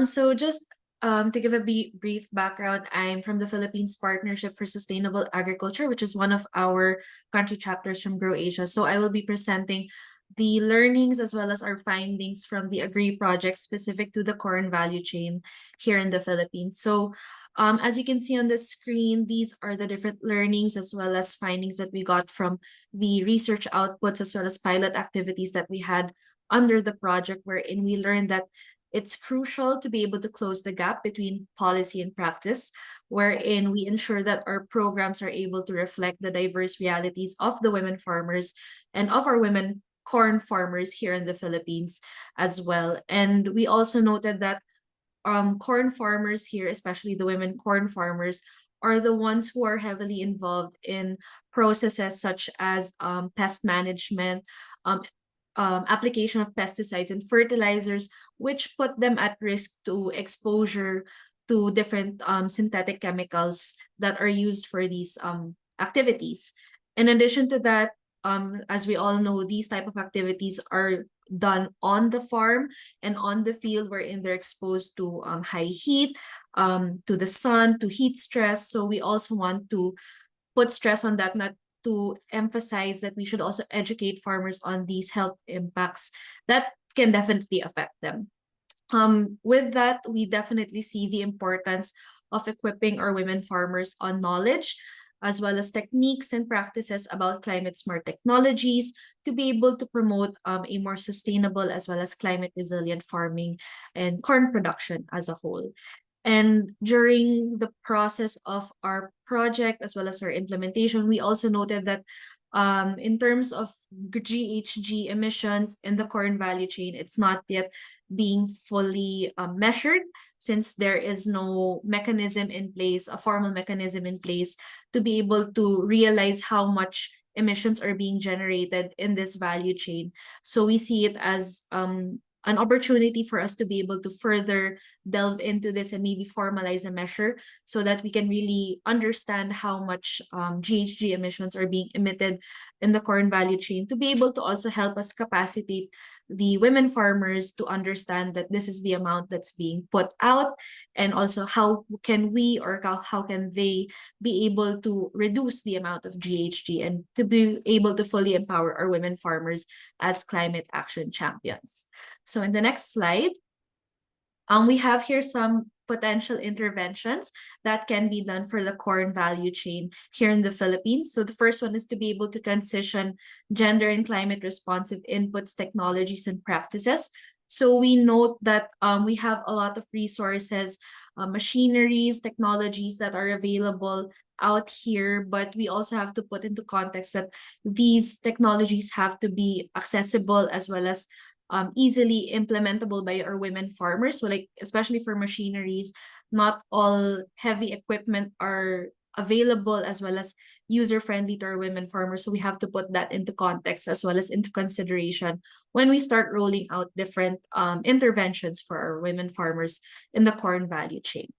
So just to give a brief background, I'm from the Philippines Partnership for Sustainable Agriculture, which is one of our country chapters from Grow Asia. So I will be presenting the learnings as well as our findings from the Agree project specific to the corn value chain here in the Philippines. So as you can see on the screen, these are the different learnings as well as findings that we got from the research outputs as well as pilot activities that we had under the project, wherein we learned that it's crucial to be able to close the gap between policy and practice, wherein we ensure that our programs are able to reflect the diverse realities of the women farmers and of our women corn farmers here in the Philippines as well. And we also noted that corn farmers here, especially the women corn farmers, are the ones who are heavily involved in processes such as pest management, application of pesticides and fertilizers, which put them at risk to exposure to different synthetic chemicals that are used for these activities. In addition to that, as we all know, these type of activities are done on the farm and on the field, wherein they're exposed to high heat, to the sun, to heat stress. So we also want to put stress on that, not to emphasize that we should also educate farmers on these health impacts that can definitely affect them. With that, we definitely see the importance of equipping our women farmers on knowledge, as well as techniques and practices about climate smart technologies to be able to promote a more sustainable as well as climate resilient farming and corn production as a whole. And during the process of our project as well as our implementation, we also noted that in terms of GHG emissions in the corn value chain, it's not yet being fully measured, since there is no mechanism in place, a formal mechanism in place to be able to realize how much emissions are being generated in this value chain. So we see it as an opportunity for us to be able to further delve into this and maybe formalize a measure so that we can really understand how much GHG emissions are being emitted in the corn value chain, to be able to also help us capacitate the women farmers to understand that this is the amount that's being put out, and also how can we, or how can they be able to reduce the amount of GHG and to be able to fully empower our women farmers as climate action champions. So in the next slide, we have here some potential interventions that can be done for the corn value chain here in the Philippines. So the first one is to be able to transition gender and climate responsive inputs, technologies, and practices. So we note that we have a lot of resources, machineries, technologies that are available out here, but we also have to put into context that these technologies have to be accessible as well as easily implementable by our women farmers. So like, especially for machineries, not all heavy equipment are available as well as user-friendly to our women farmers. So we have to put that into context as well as into consideration when we start rolling out different interventions for our women farmers in the corn value chain.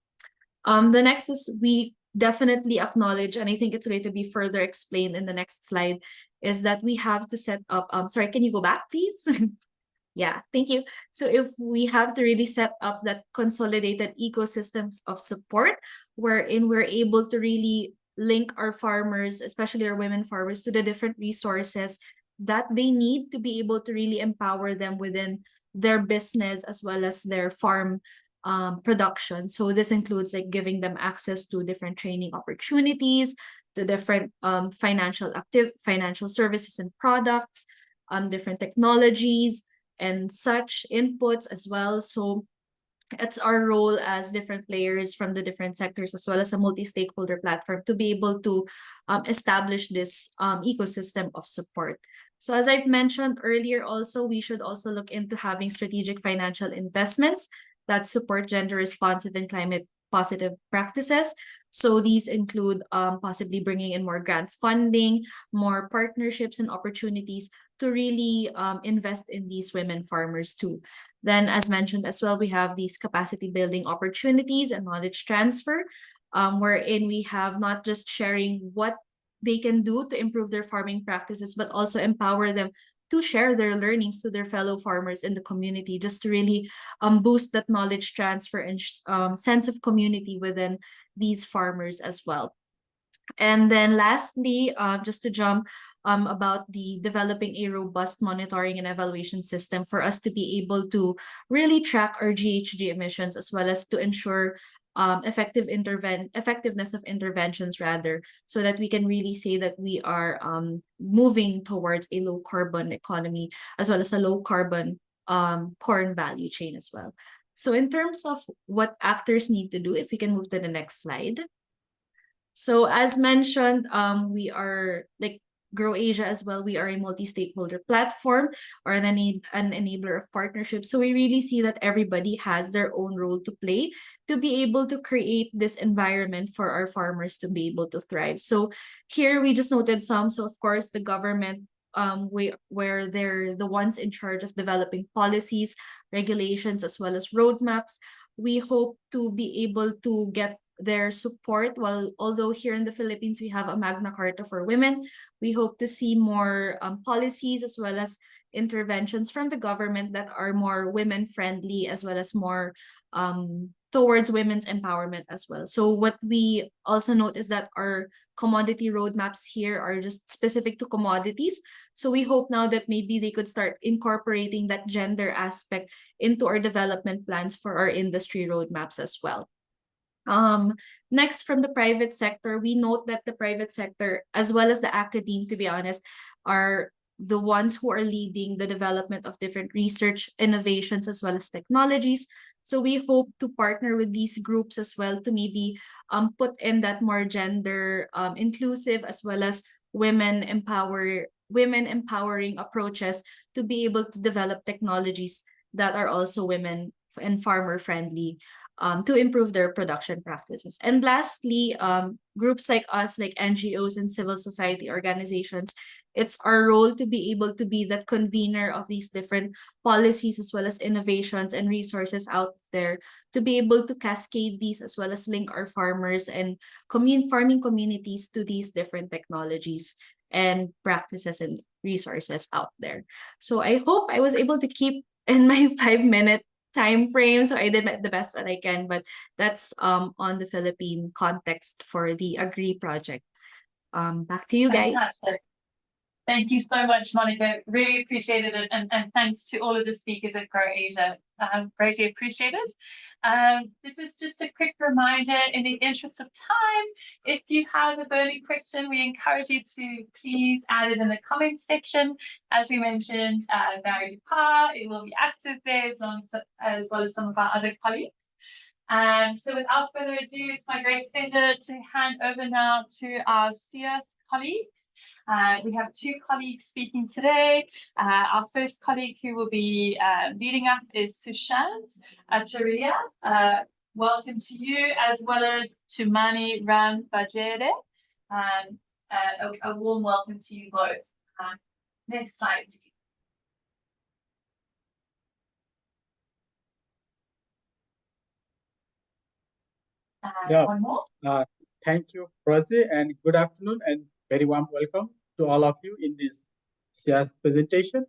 The next is, we definitely acknowledge, and I think it's going to be further explained in the next slide, is that we have to set up, sorry, can you go back, please? Yeah, thank you. So if we have to really set up that consolidated ecosystem of support, wherein we're able to really link our farmers, especially our women farmers, to the different resources that they need to be able to really empower them within their business as well as their farm production. So this includes like giving them access to different training opportunities, to different financial services and products, different technologies, and such inputs as well. So it's our role as different players from the different sectors as well as a multi-stakeholder platform to be able to establish this ecosystem of support. So as I've mentioned earlier, also, we should also look into having strategic financial investments that support gender responsive and climate positive practices. So these include possibly bringing in more grant funding, more partnerships and opportunities to really invest in these women farmers too. Then, as mentioned as well, we have these capacity building opportunities and knowledge transfer, wherein we have not just sharing what they can do to improve their farming practices, but also empower them to share their learnings to their fellow farmers in the community, just to really boost that knowledge transfer and sense of community within these farmers as well. And then lastly, just to jump about the developing a robust monitoring and evaluation system for us to be able to really track our GHG emissions, as well as to ensure effectiveness of interventions, rather, so that we can really say that we are moving towards a low carbon economy as well as a low carbon corn value chain as well. So in terms of what actors need to do, if we can move to the next slide. So as mentioned, we are like Grow Asia as well. We are a multi-stakeholder platform or an enabler of partnerships. So we really see that everybody has their own role to play to be able to create this environment for our farmers to be able to thrive. So here we just noted some. So of course, the government, where they're the ones in charge of developing policies, regulations, as well as roadmaps. We hope to be able to get their support. Well, although here in the Philippines we have a Magna Carta for women, we hope to see more policies as well as interventions from the government that are more women friendly, as well as more towards women's empowerment as well. So what we also note is that our commodity roadmaps here are just specific to commodities. So we hope now that maybe they could start incorporating that gender aspect into our development plans for our industry roadmaps as well. Next, from the private sector, we note that the private sector, as well as the academe, to be honest, are the ones who are leading the development of different research innovations as well as technologies. So we hope to partner with these groups as well to maybe put in that more gender inclusive as well as women empowering approaches to be able to develop technologies that are also women and farmer friendly, to improve their production practices. And lastly, groups like us, like NGOs and civil society organizations, it's our role to be able to be that convener of these different policies as well as innovations and resources out there, to be able to cascade these as well as link our farmers and farming communities to these different technologies and practices and resources out there. So I hope I was able to keep in my 5-minute time frame. So I did the best that I can, but that's on the Philippine context for the Agree project. Back to you guys. Fantastic. Thank you so much, Monica. Really appreciated it. And thanks to all of the speakers at Grow Asia. Greatly appreciated. This is just a quick reminder in the interest of time. If you have a burning question, we encourage you to please add it in the comments section. As we mentioned, Barry Dupar, it will be active there as well as some of our other colleagues. So without further ado, it's my great pleasure to hand over now to our SEER colleague. We have 2 colleagues speaking today. Our first colleague who will be leading up is Sushant Acharya. Welcome to you, as well as Tumani Ram Bajere. A warm welcome to you both. Next slide, please. One more. Thank you, Rosie, and good afternoon and very warm welcome to all of you in this SEAS presentation.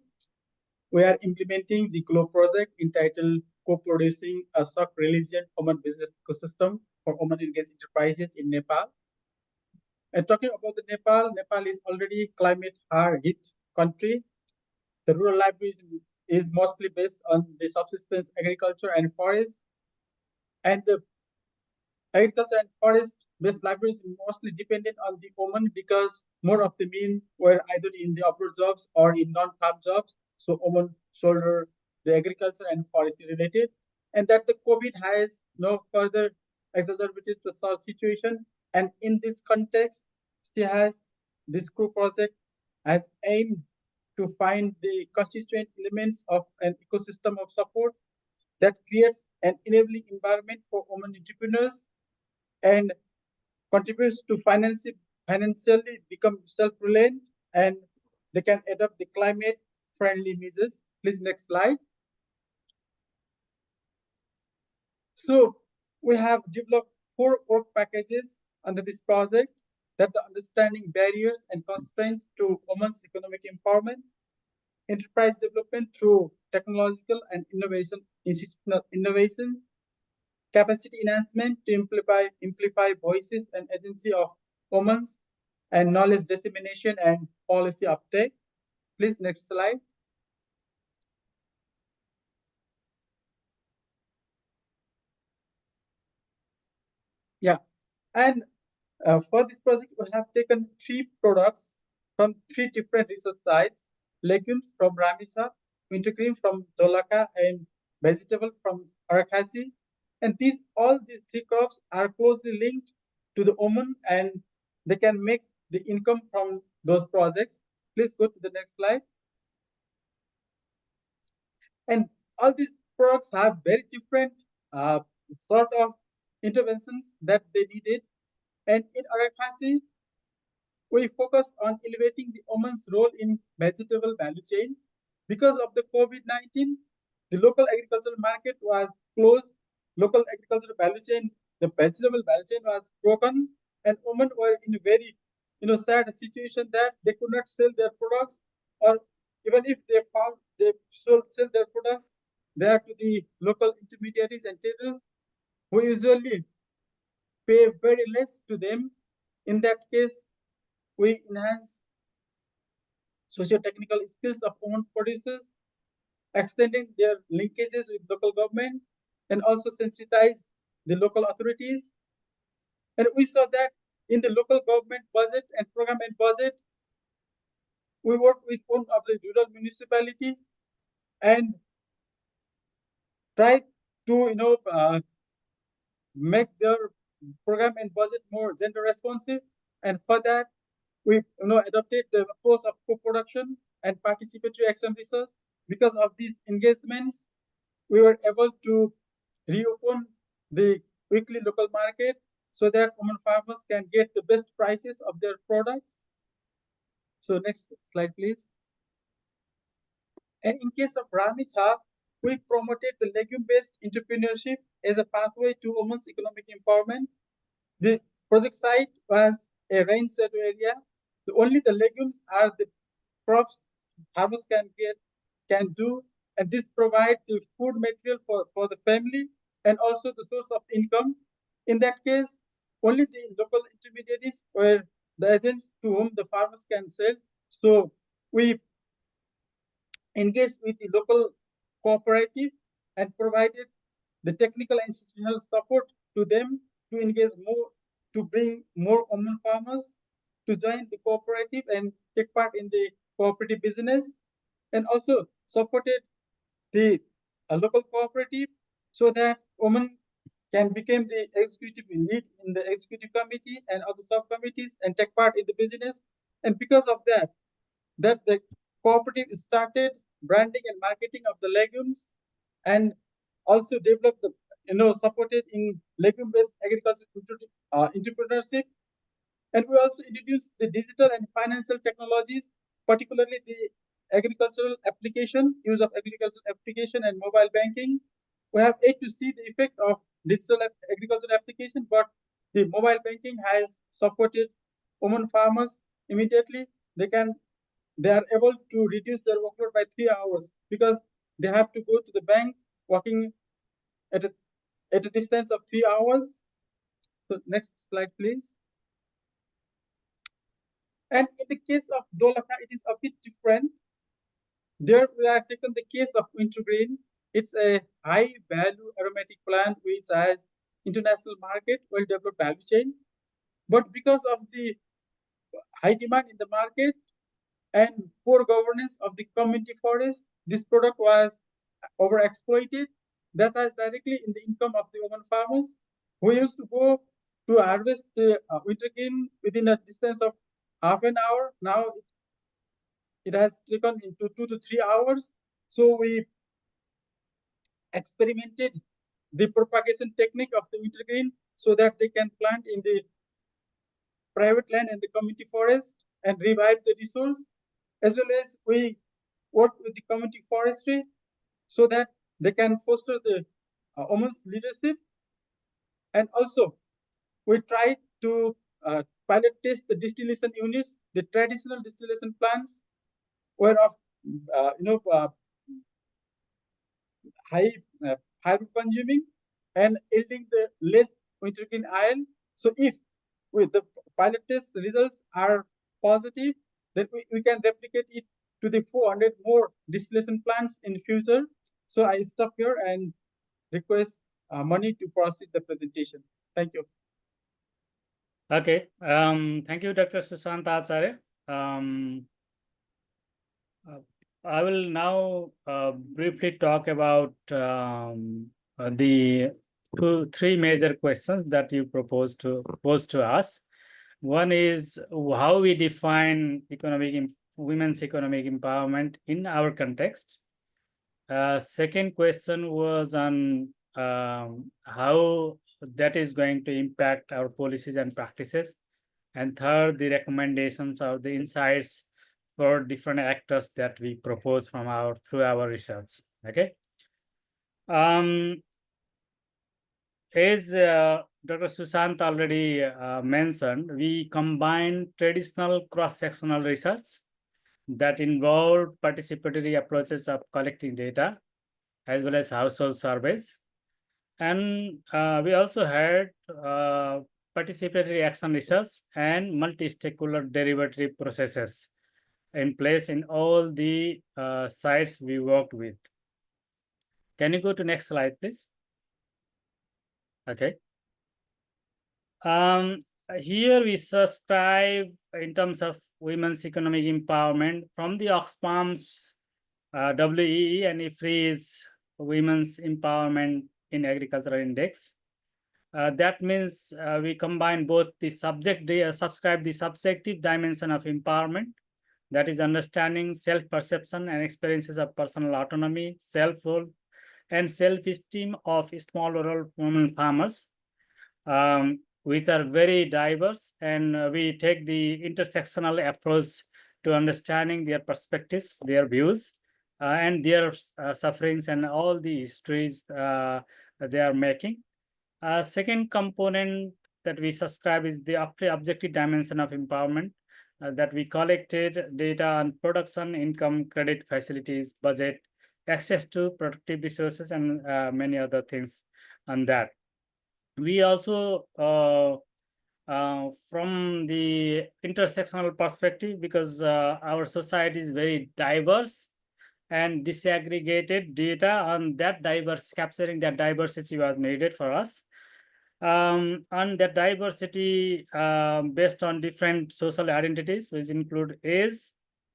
We are implementing the GLOW project entitled Co-Producing a Self-Reliant Women Business Ecosystem for Women Engaged Enterprises in Nepal. And talking about the Nepal is already climate hard hit country. The rural livelihood is mostly based on the subsistence agriculture and forest. And the agriculture and forest-based libraries mostly dependent on the women because more of the men were either in the upward jobs or in non-farm jobs. So women shoulder the agriculture and forestry related, and that the COVID has no further exacerbated the situation. And in this context, this GROW project has aimed to find the constituent elements of an ecosystem of support that creates an enabling environment for women entrepreneurs and contributes to financially become self-reliant, and they can adopt the climate-friendly measures. Please, next slide. So we have developed 4 work packages under this project that the understanding barriers and constraints to women's economic empowerment, enterprise development through technological and institutional innovations, capacity enhancement to amplify voices and agency of women, and knowledge dissemination and policy uptake. Please, next slide. Yeah, and for this project, we have taken 3 products from 3 different research sites: legumes from Ramisa, wintergreen from Dolaka, and vegetable from Arakasi. And all these 3 crops are closely linked to the women, and they can make the income from those projects. Please go to the next slide. And all these products have very different sort of interventions that they needed. And in Arakasi, we focused on elevating the woman's role in vegetable value chain. Because of the COVID-19, the local agricultural market was closed. Local agricultural value chain, the vegetable value chain was broken, and women were in a very, sad situation that they could not sell their products, or even if they found they should sell their products, they are to the local intermediaries and traders who usually pay very less to them. In that case, we enhance socio-technical skills of women producers, extending their linkages with local government, and also sensitize the local authorities. And we saw that in the local government budget and program and budget, we worked with one of the rural municipality and tried to make their program and budget more gender responsive. And for that, we adopted the approach of co-production and participatory action research. Because of these engagements, we were able to reopen the weekly local market so that women farmers can get the best prices of their products. So next slide, please. And in case of Ramicha, we promoted the legume-based entrepreneurship as a pathway to women's economic empowerment. The project site was a rain-set area. Only the legumes are the crops farmers can do, and this provides the food material for the family and also the source of income. In that case, only the local intermediaries were the agents to whom the farmers can sell. So we engaged with the local cooperative and provided the technical and institutional support to them to engage more, to bring more women farmers to join the cooperative and take part in the cooperative business, and also supported the local cooperative so that women can become the executive lead in the executive committee and other subcommittees and take part in the business. And because of that the cooperative started branding and marketing of the legumes, and also developed the supported in legume-based agriculture entrepreneurship. And we also introduced the digital and financial technologies, particularly the agricultural application, use of agricultural application and mobile banking. We have yet to see the effect of digital agricultural application, but the mobile banking has supported women farmers immediately. They are able to reduce their workload by 3 hours because they have to go to the bank walking at a distance of 3 hours. So next slide, please. And in the case of Dolaka, it is a bit different. There we are taken the case of wintergreen. It's a high value aromatic plant which has international market, well developed value chain. But because of the high demand in the market and poor governance of the community forest, this product was overexploited. That was directly in the income of the women farmers who used to go to harvest the wintergreen within a distance of half an hour. Now it has taken into 2 to 3 hours. So we experimented the propagation technique of the wintergreen so that they can plant in the private land and the community forest and revive the resource, as well as we work with the community forestry so that they can foster the women's leadership. And also we try to pilot test the distillation units, the traditional distillation plants were of high fiber consuming and yielding the less wintergreen oil. So if with the pilot test results are positive, then we can replicate it to the 400 more distillation plants in the future. So I stop here and request Mani to proceed the presentation. Thank you. Okay. Thank you, Dr. Susanta Acharya. I will now briefly talk about the three major questions that you pose to us. One is how we define women's economic empowerment in our context. Second question was on how that is going to impact our policies and practices. And third, the recommendations or the insights for different actors that we propose through our research. Okay. As Dr. Susant already mentioned, we combine traditional cross-sectional research that involve participatory approaches of collecting data as well as household surveys. And we also had participatory action research and multi-stakeholder derivative processes in place in all the sites we worked with. Can you go to next slide, please? Okay. Here we subscribe in terms of women's economic empowerment from the Oxfam's WEE and IFRI's Women's Empowerment in Agriculture Index. That means we combine both the subscribe the subjective dimension of empowerment, that is understanding self-perception and experiences of personal autonomy, self-worth, and self-esteem of small rural women farmers, which are very diverse, and we take the intersectional approach to understanding their perspectives, their views, and their sufferings and all the histories they are making. Second component that we subscribe is the objective dimension of empowerment, that we collected data on production, income, credit facilities, budget, access to productive resources, and many other things on that. We also from the intersectional perspective, because our society is very diverse, and disaggregated data on that capturing that diversity was needed for us. And that diversity based on different social identities, which include age,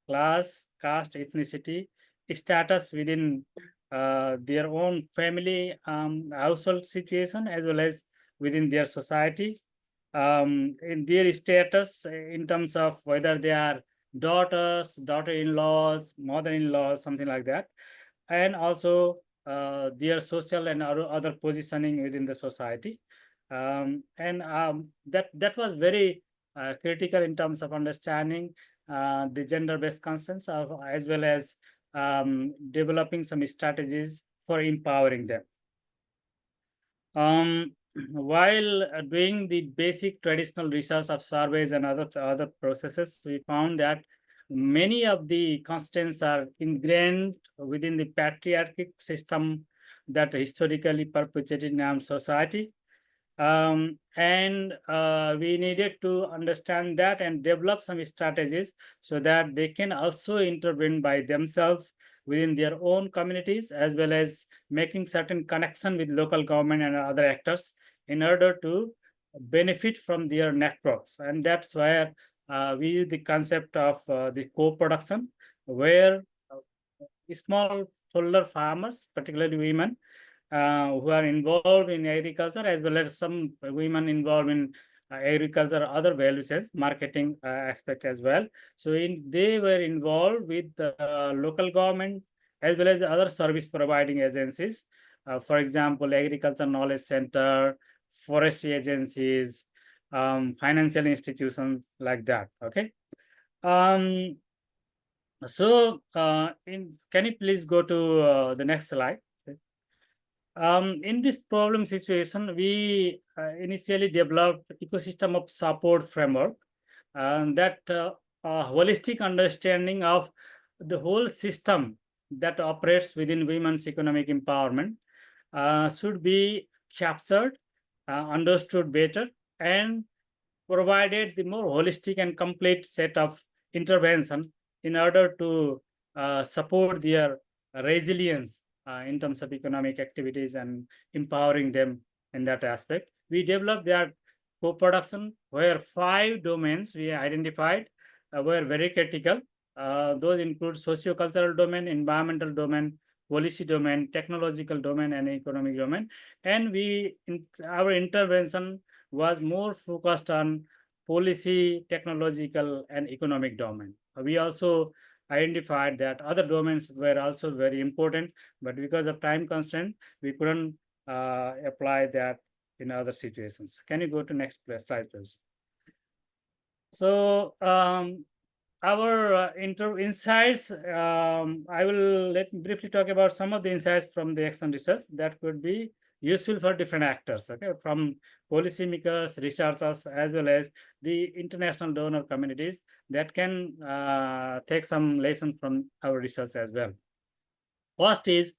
class, caste, ethnicity, status within their own family, household situation, as well as within their society, in their status in terms of whether they are daughters, daughter-in-laws, mother-in-laws, something like that, and also their social and other positioning within the society. That was very critical in terms of understanding the gender-based concerns, as well as developing some strategies for empowering them. While doing the basic traditional research of surveys and other processes, we found that many of the constants are ingrained within the patriarchic system that historically perpetuated in our society. We needed to understand that and develop some strategies so that they can also intervene by themselves within their own communities, as well as making certain connection with local government and other actors in order to benefit from their networks. And that's where we use the concept of the co-production, where smallholder farmers, particularly women, who are involved in agriculture, as well as some women involved in agriculture, other value chains, marketing aspect as well. So they were involved with the local government, as well as other service providing agencies. For example, agriculture knowledge center, forestry agencies, financial institutions, like that. Okay. Can you please go to the next slide? In this problem situation, we initially developed ecosystem of support framework, that holistic understanding of the whole system that operates within women's economic empowerment should be captured, understood better, and provided the more holistic and complete set of intervention in order to support their resilience in terms of economic activities and empowering them in that aspect. We developed their co-production, where 5 domains we identified were very critical. Those include socio-cultural domain, environmental domain, policy domain, technological domain, and economic domain. And our intervention was more focused on policy, technological, and economic domain. We also identified that other domains were also very important, but because of time constraint, we couldn't apply that in other situations. Can you go to next slide, please? So our insights, I will briefly talk about some of the insights from the action research that could be useful for different actors, okay, from policymakers, researchers, as well as the international donor communities that can take some lessons from our research as well. First is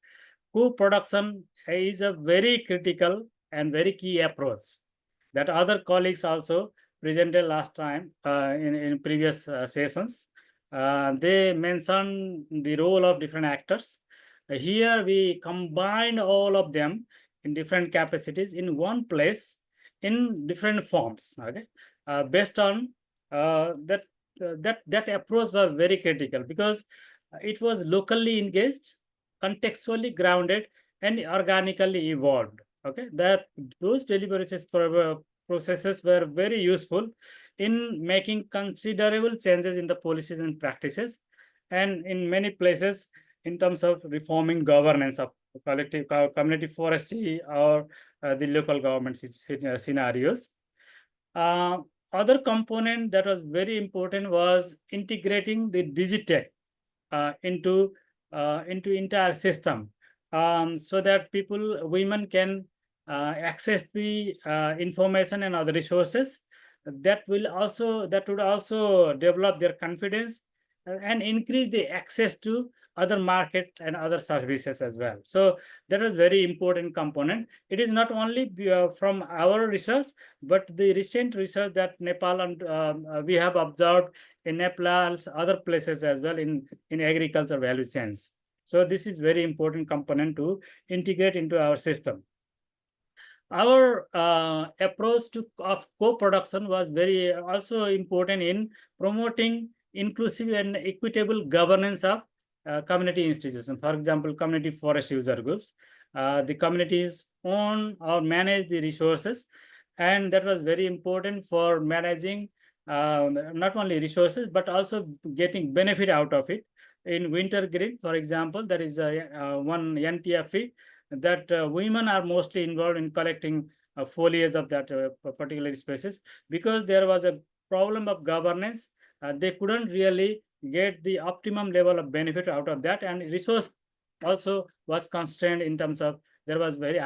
co-production is a very critical and very key approach that other colleagues also presented last time in previous sessions. They mentioned the role of different actors. Here we combine all of them in different capacities in one place in different forms. Okay, based on that approach was very critical because it was locally engaged, contextually grounded, and organically evolved. Okay, those deliberative processes were very useful in making considerable changes in the policies and practices, and in many places in terms of reforming governance of collective community forestry or the local government scenarios. other component that was very important was integrating the digitech into entire system, so that women can access the information and other resources. That would also develop their confidence and increase the access to other market and other services as well. So that was very important component. It is not only from our research, but the recent research that Nepal and we have observed in Nepal's other places as well in agriculture value chains. So this is very important component to integrate into our system. Our approach to co-production was very also important in promoting inclusive and equitable governance of community institutions. For example, community forest user groups. The communities own or manage the resources, and that was very important for managing not only resources but also getting benefit out of it. In winter green, for example, there is one NTFE that women are mostly involved in collecting foliage of that particular species. Because there was a problem of governance, they couldn't really get the optimum level of benefit out of that, and resource also was constrained in terms of there was very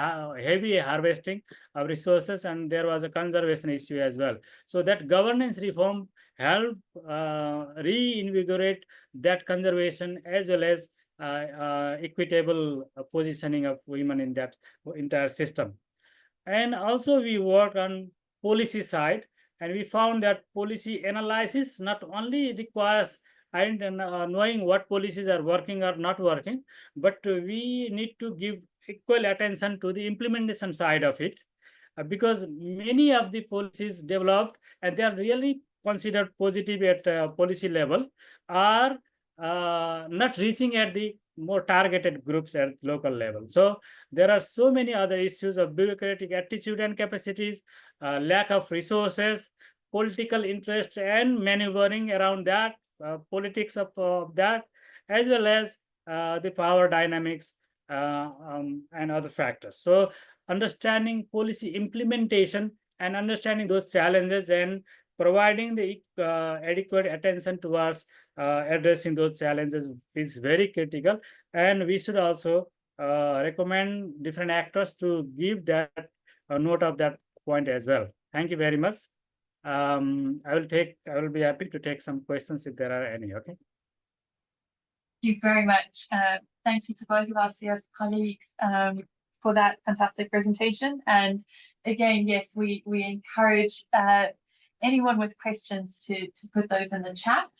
heavy harvesting of resources, and there was a conservation issue as well. So that governance reform helped reinvigorate that conservation as well as equitable positioning of women in that entire system. And also we work on policy side, and we found that policy analysis not only requires knowing what policies are working or not working, but we need to give equal attention to the implementation side of it, because many of the policies developed and they are really considered positive at policy level are not reaching at the more targeted groups at local level. So there are so many other issues of bureaucratic attitude and capacities, lack of resources, political interest and maneuvering around that, politics of that, as well as the power dynamics and other factors. So understanding policy implementation and understanding those challenges and providing the adequate attention towards addressing those challenges is very critical. And we should also recommend different actors to give that note of that point as well. Thank you very much. I will be happy to take some questions if there are any. Okay. Thank you very much. Thank you to both of our CS colleagues for that fantastic presentation. And again, yes, we encourage anyone with questions to put those in the chat.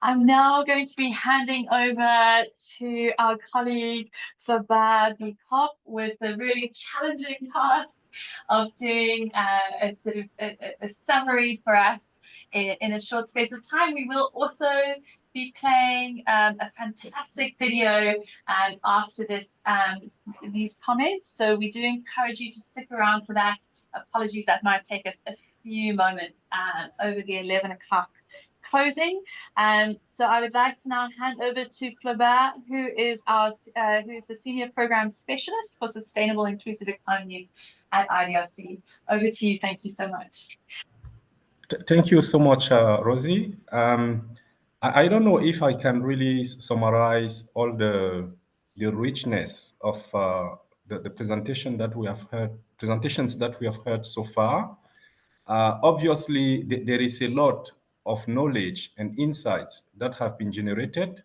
I'm now going to be handing over to our colleague Flabad Bikop with the really challenging task of doing a sort of a summary for us in a short space of time. We will also be playing a fantastic video after these comments. So we do encourage you to stick around for that. Apologies, that might take us a few moments over the 11 o'clock closing. So I would like to now hand over to Flabad, who is the Senior Program Specialist for Sustainable Inclusive Economies at IDRC. Over to you. Thank you so much. Thank you so much, Rosie. I don't know if I can really summarize all the richness of the presentations that we have heard so far. Obviously, there is a lot of knowledge and insights that have been generated.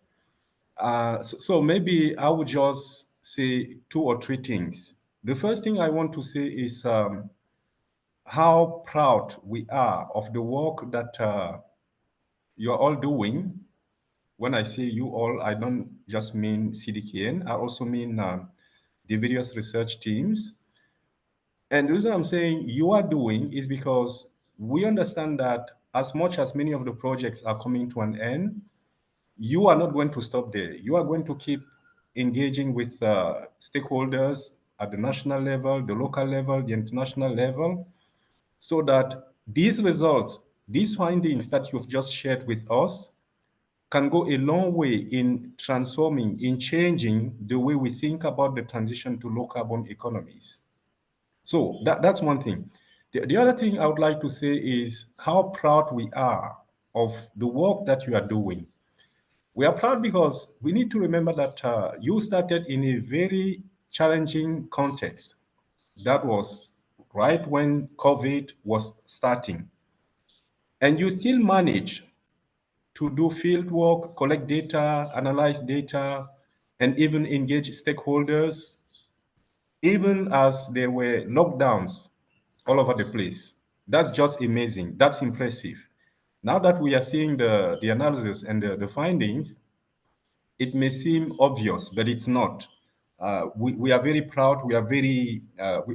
So maybe I would just say 2 or 3 things. The first thing I want to say is how proud we are of the work that you're all doing. When I say you all, I don't just mean CDKN, I also mean the various research teams. And the reason I'm saying you are doing is because we understand that as much as many of the projects are coming to an end, you are not going to stop there. You are going to keep engaging with stakeholders at the national level, the local level, the international level, so that these results, these findings that you've just shared with us can go a long way in transforming, in changing the way we think about the transition to low carbon economies. So that's one thing. The other thing I would like to say is how proud we are of the work that you are doing. We are proud because we need to remember that you started in a very challenging context. That was right when COVID was starting. And you still manage to do field work, collect data, analyze data, and even engage stakeholders, even as there were lockdowns all over the place. That's just amazing. That's impressive. Now that we are seeing the analysis and the findings, it may seem obvious, but it's not. We are very proud. We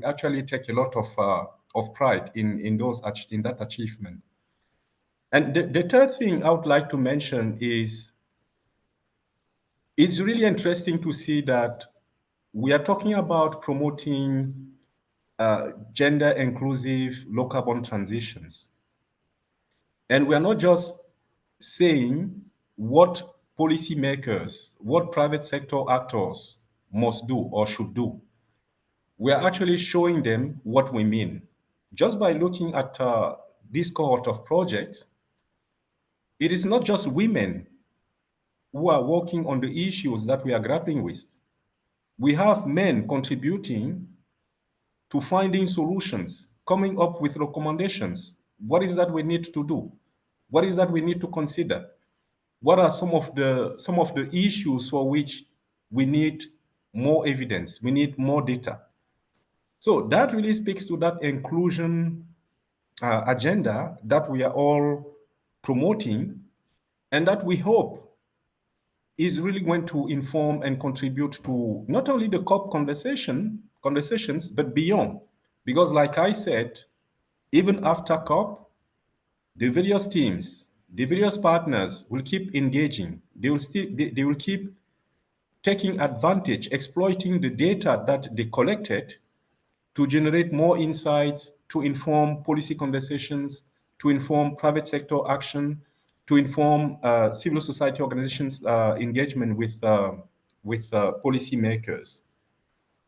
actually take a lot of pride in that achievement. And the third thing I would like to mention is it's really interesting to see that we are talking about promoting gender inclusive low carbon transitions. And we are not just saying what policymakers, what private sector actors must do or should do. We are actually showing them what we mean. Just by looking at this cohort of projects, it is not just women who are working on the issues that we are grappling with. We have men contributing to finding solutions, coming up with recommendations. What is that we need to do? What is that we need to consider? What are some of the issues for which we need more evidence, we need more data? So that really speaks to that inclusion agenda that we are all promoting, and that we hope is really going to inform and contribute to not only the COP conversations, but beyond. Because like I said, even after COP, the various teams, the various partners will keep engaging. They will keep taking advantage, exploiting the data that they collected to generate more insights, to inform policy conversations, to inform private sector action, to inform civil society organizations' engagement with policymakers.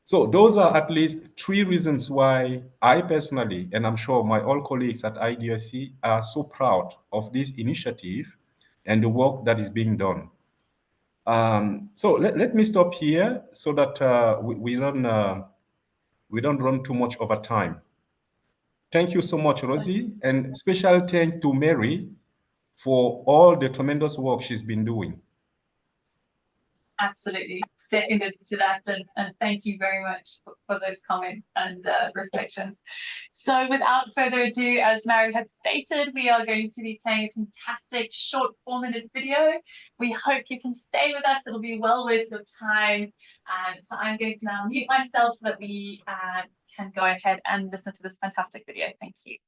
So those are at least 3 reasons why I personally, and I'm sure my all colleagues at IDRC, are so proud of this initiative and the work that is being done. So let me stop here so that we don't run too much over time. Thank you so much, Rosie, and special thanks to Mary for all the tremendous work she's been doing. Absolutely, seconded to that, and thank you very much for those comments and reflections. So without further ado, as Mary had stated, we are going to be playing a fantastic short 4-minute video. We hope you can stay with us. It'll be well worth your time. So I'm going to now mute myself so that we can go ahead and listen to this fantastic video. Thank you.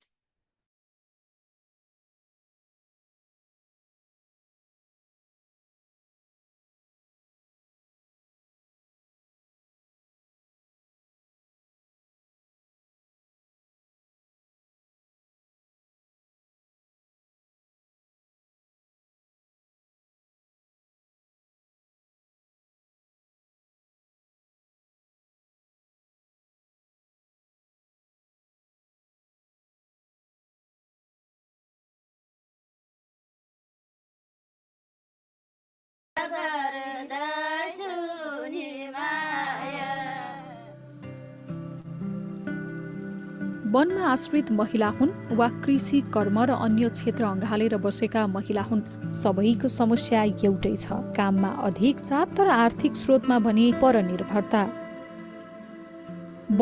वनमा आश्रित महिला हुन् वा कृषि कर्म र अन्य क्षेत्र अँगालेर बसेका महिला हुन्, सबैको समस्या एउटै छ, काममा अधिक चाप तर आर्थिक स्रोतमा भने परनिर्भरता।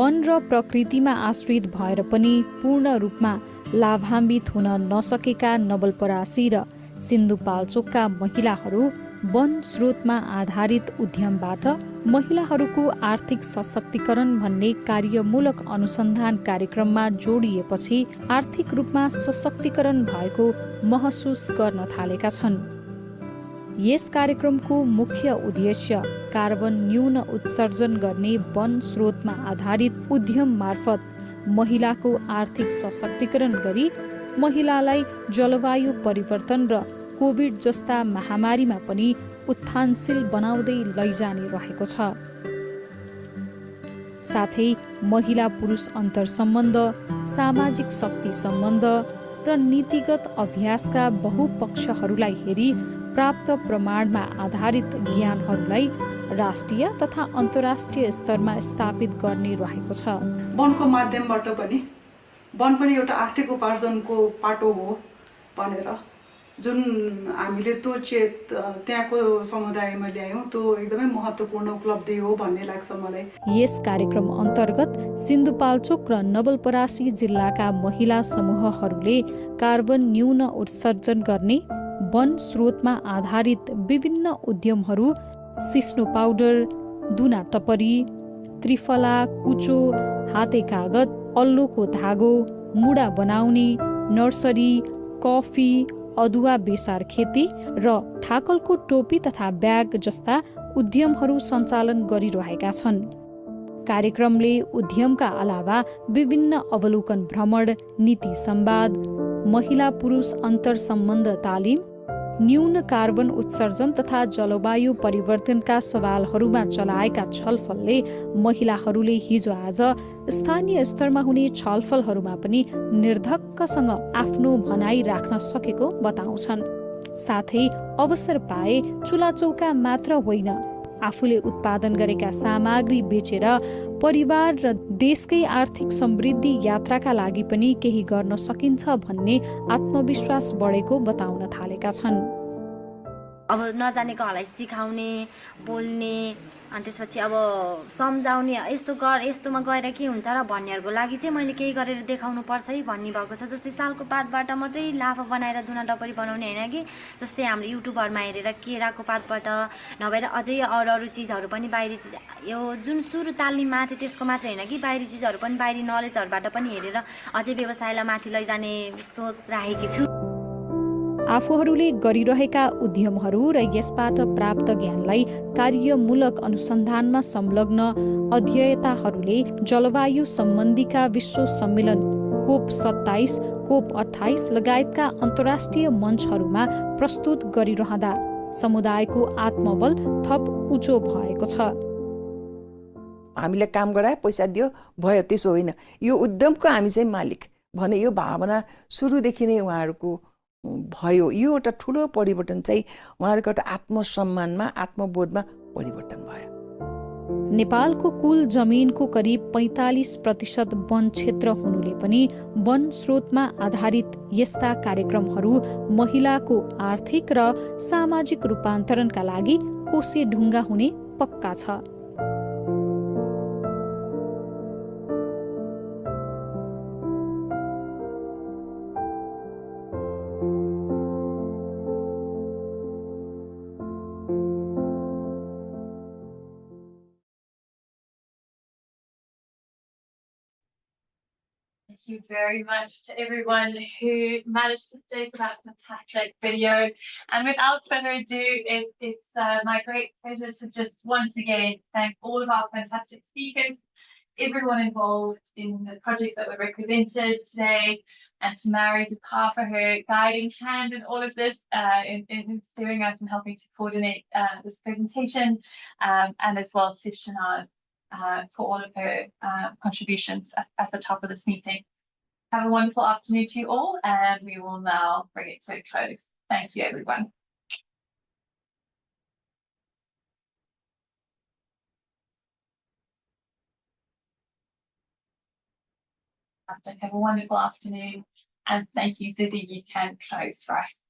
वन र प्रकृतिमा आश्रित भएर पनि पूर्ण रूपमा लाभान्वित हुन नसकेका नवलपरासी र सिन्धुपाल्चोकका महिलाहरू वन स्रोतमा आधारित उद्यमबाट महिलाहरूको आर्थिक सशक्तिकरण भन्ने कार्यमूलक अनुसन्धान कार्यक्रममा जोडिएपछि आर्थिक रूपमा सशक्तिकरण भएको महसुस गर्न थालेका छन्। यस कार्यक्रमको मुख्य उद्देश्य कार्बन न्यून उत्सर्जन गर्ने वन स्रोतमा आधारित उद्यम मार्फत महिलाको आर्थिक सशक्तिकरण गरी महिलालाई जलवायु परिवर्तन र कोभिड जस्ता महामारीमा पनि उत्थानशील बनाउँदै लैजाने रहेको छ। साथै महिला पुरुष अन्तर सम्बन्ध, सामाजिक शक्ति सम्बन्ध र नीतिगत अभ्यासका बहुपक्षहरूलाई हेरी प्राप्त प्रमाणमा आधारित ज्ञानहरूलाई राष्ट्रिय तथा अन्तर्राष्ट्रिय स्तरमा स्थापित गर्ने रहेको छ। वनको माध्यमबाट पनि वन पनि एउटा आर्थिक उपार्जनको पाटो हो भनेर जुन हामीले त्यो त्यहाँको समुदायमा ल्यायौँ, त्यो एकदमै महत्त्वपूर्ण उपलब्धि हो भन्ने लाग्छ मलाई। यस कार्यक्रम अन्तर्गत सिन्धुपाल्चोक र नवलपरासी जिल्लाका महिला समूहहरूले कार्बन न्यून उत्सर्जन गर्ने वन स्रोतमा आधारित विभिन्न उद्यमहरू सिस्नो पाउडर, दुना टपरी, त्रिफला, कुचो, हाते कागज, अल्लोको धागो, मुडा बनाउने, नर्सरी, कफी, अदुवा बेसार खेती र थाकलको टोपी तथा ब्याग जस्ता उद्यमहरू सञ्चालन गरिरहेका छन्। कार्यक्रमले उद्यमका अलावा विभिन्न अवलोकन भ्रमण, नीति संवाद, महिला पुरुष अन्तर सम्बन्ध तालिम, न्यून कार्बन उत्सर्जन तथा जलवायु परिवर्तनका सवालहरूमा चलाएका छलफलले महिलाहरूले हिजो आज स्थानीय स्तरमा हुने छलफलहरूमा पनि निर्धक्कसँग आफ्नो भनाइ राख्न सकेको बताउँछन्। साथै अवसर पाए चुलाचौका मात्र होइन, आफूले उत्पादन गरेका सामग्री बेचेर परिवार र देशकै आर्थिक समृद्धि यात्राका लागि पनि केही गर्न सकिन्छ भन्ने आत्मविश्वास बढेको बताउन थालेका छन्। अब नजानेकोहरूलाई सिकाउने, बोल्ने, अनि त्यसपछि अब सम्झाउने, यस्तो गर, यस्तोमा गएर के हुन्छ र भन्नेहरूको लागि चाहिँ मैले केही गरेर देखाउनु पर्छ है भन्ने भएको छ। जस्तै सालको पातबाट मात्रै लाफा बनाएर दुना डपरी बनाउने होइन कि, जस्तै हाम्रो युट्युबहरूमा हेरेर केराको पातबाट नभएर अझै अरू चिजहरू पनि बाहिरी चिज, यो जुन सुरु तालिममा थियो त्यसको मात्रै होइन कि, बाहिरी चिजहरू पनि बाहिरी नलेजहरूबाट पनि हेरेर अझै व्यवसायलाई माथि लैजाने सोच राखेकी छु। आफूहरूले गरिरहेका उद्यमहरू र यसबाट प्राप्त ज्ञानलाई कार्यमूलक अनुसन्धानमा संलग्न अध्येताहरूले जलवायु सम्बन्धीका विश्व सम्मेलन कोप 27, कोप 28 लगायतका अन्तर्राष्ट्रिय मञ्चहरूमा प्रस्तुत गरिरहँदा समुदायको आत्मबल थप उच्च भएको छ। हामीले काम गराए, पैसा दियो, भयो, त्यसो होइन। यो उद्यमको हामी चाहिँ मालिक भने यो भावना सुरुदेखि नै उहाँहरूको भयो। यो एउटा ठुलो परिवर्तन चाहिँ उहाँहरूको एउटा आत्मसम्मानमा, आत्मबोधमा परिवर्तन भयो। नेपालको कुल जमिनको करिब 45% वन क्षेत्र हुनुले पनि वन स्रोतमा आधारित यस्ता कार्यक्रमहरू महिलाको आर्थिक र सामाजिक रूपान्तरणका लागि कोसे ढुङ्गा हुने पक्का छ। Thank you very much to everyone who managed to stay for that fantastic video. And without further ado, it's my great pleasure to just once again thank all of our fantastic speakers, everyone involved in the projects that were represented today, and to Mary Dupar for her guiding hand in all of this, in steering us and helping to coordinate this presentation, and as well to Shanaz for all of her contributions at the top of this meeting. Have a wonderful afternoon to you all, and we will now bring it to a close. Thank you, everyone. Have a wonderful afternoon, and thank you, Susie. You can close for us.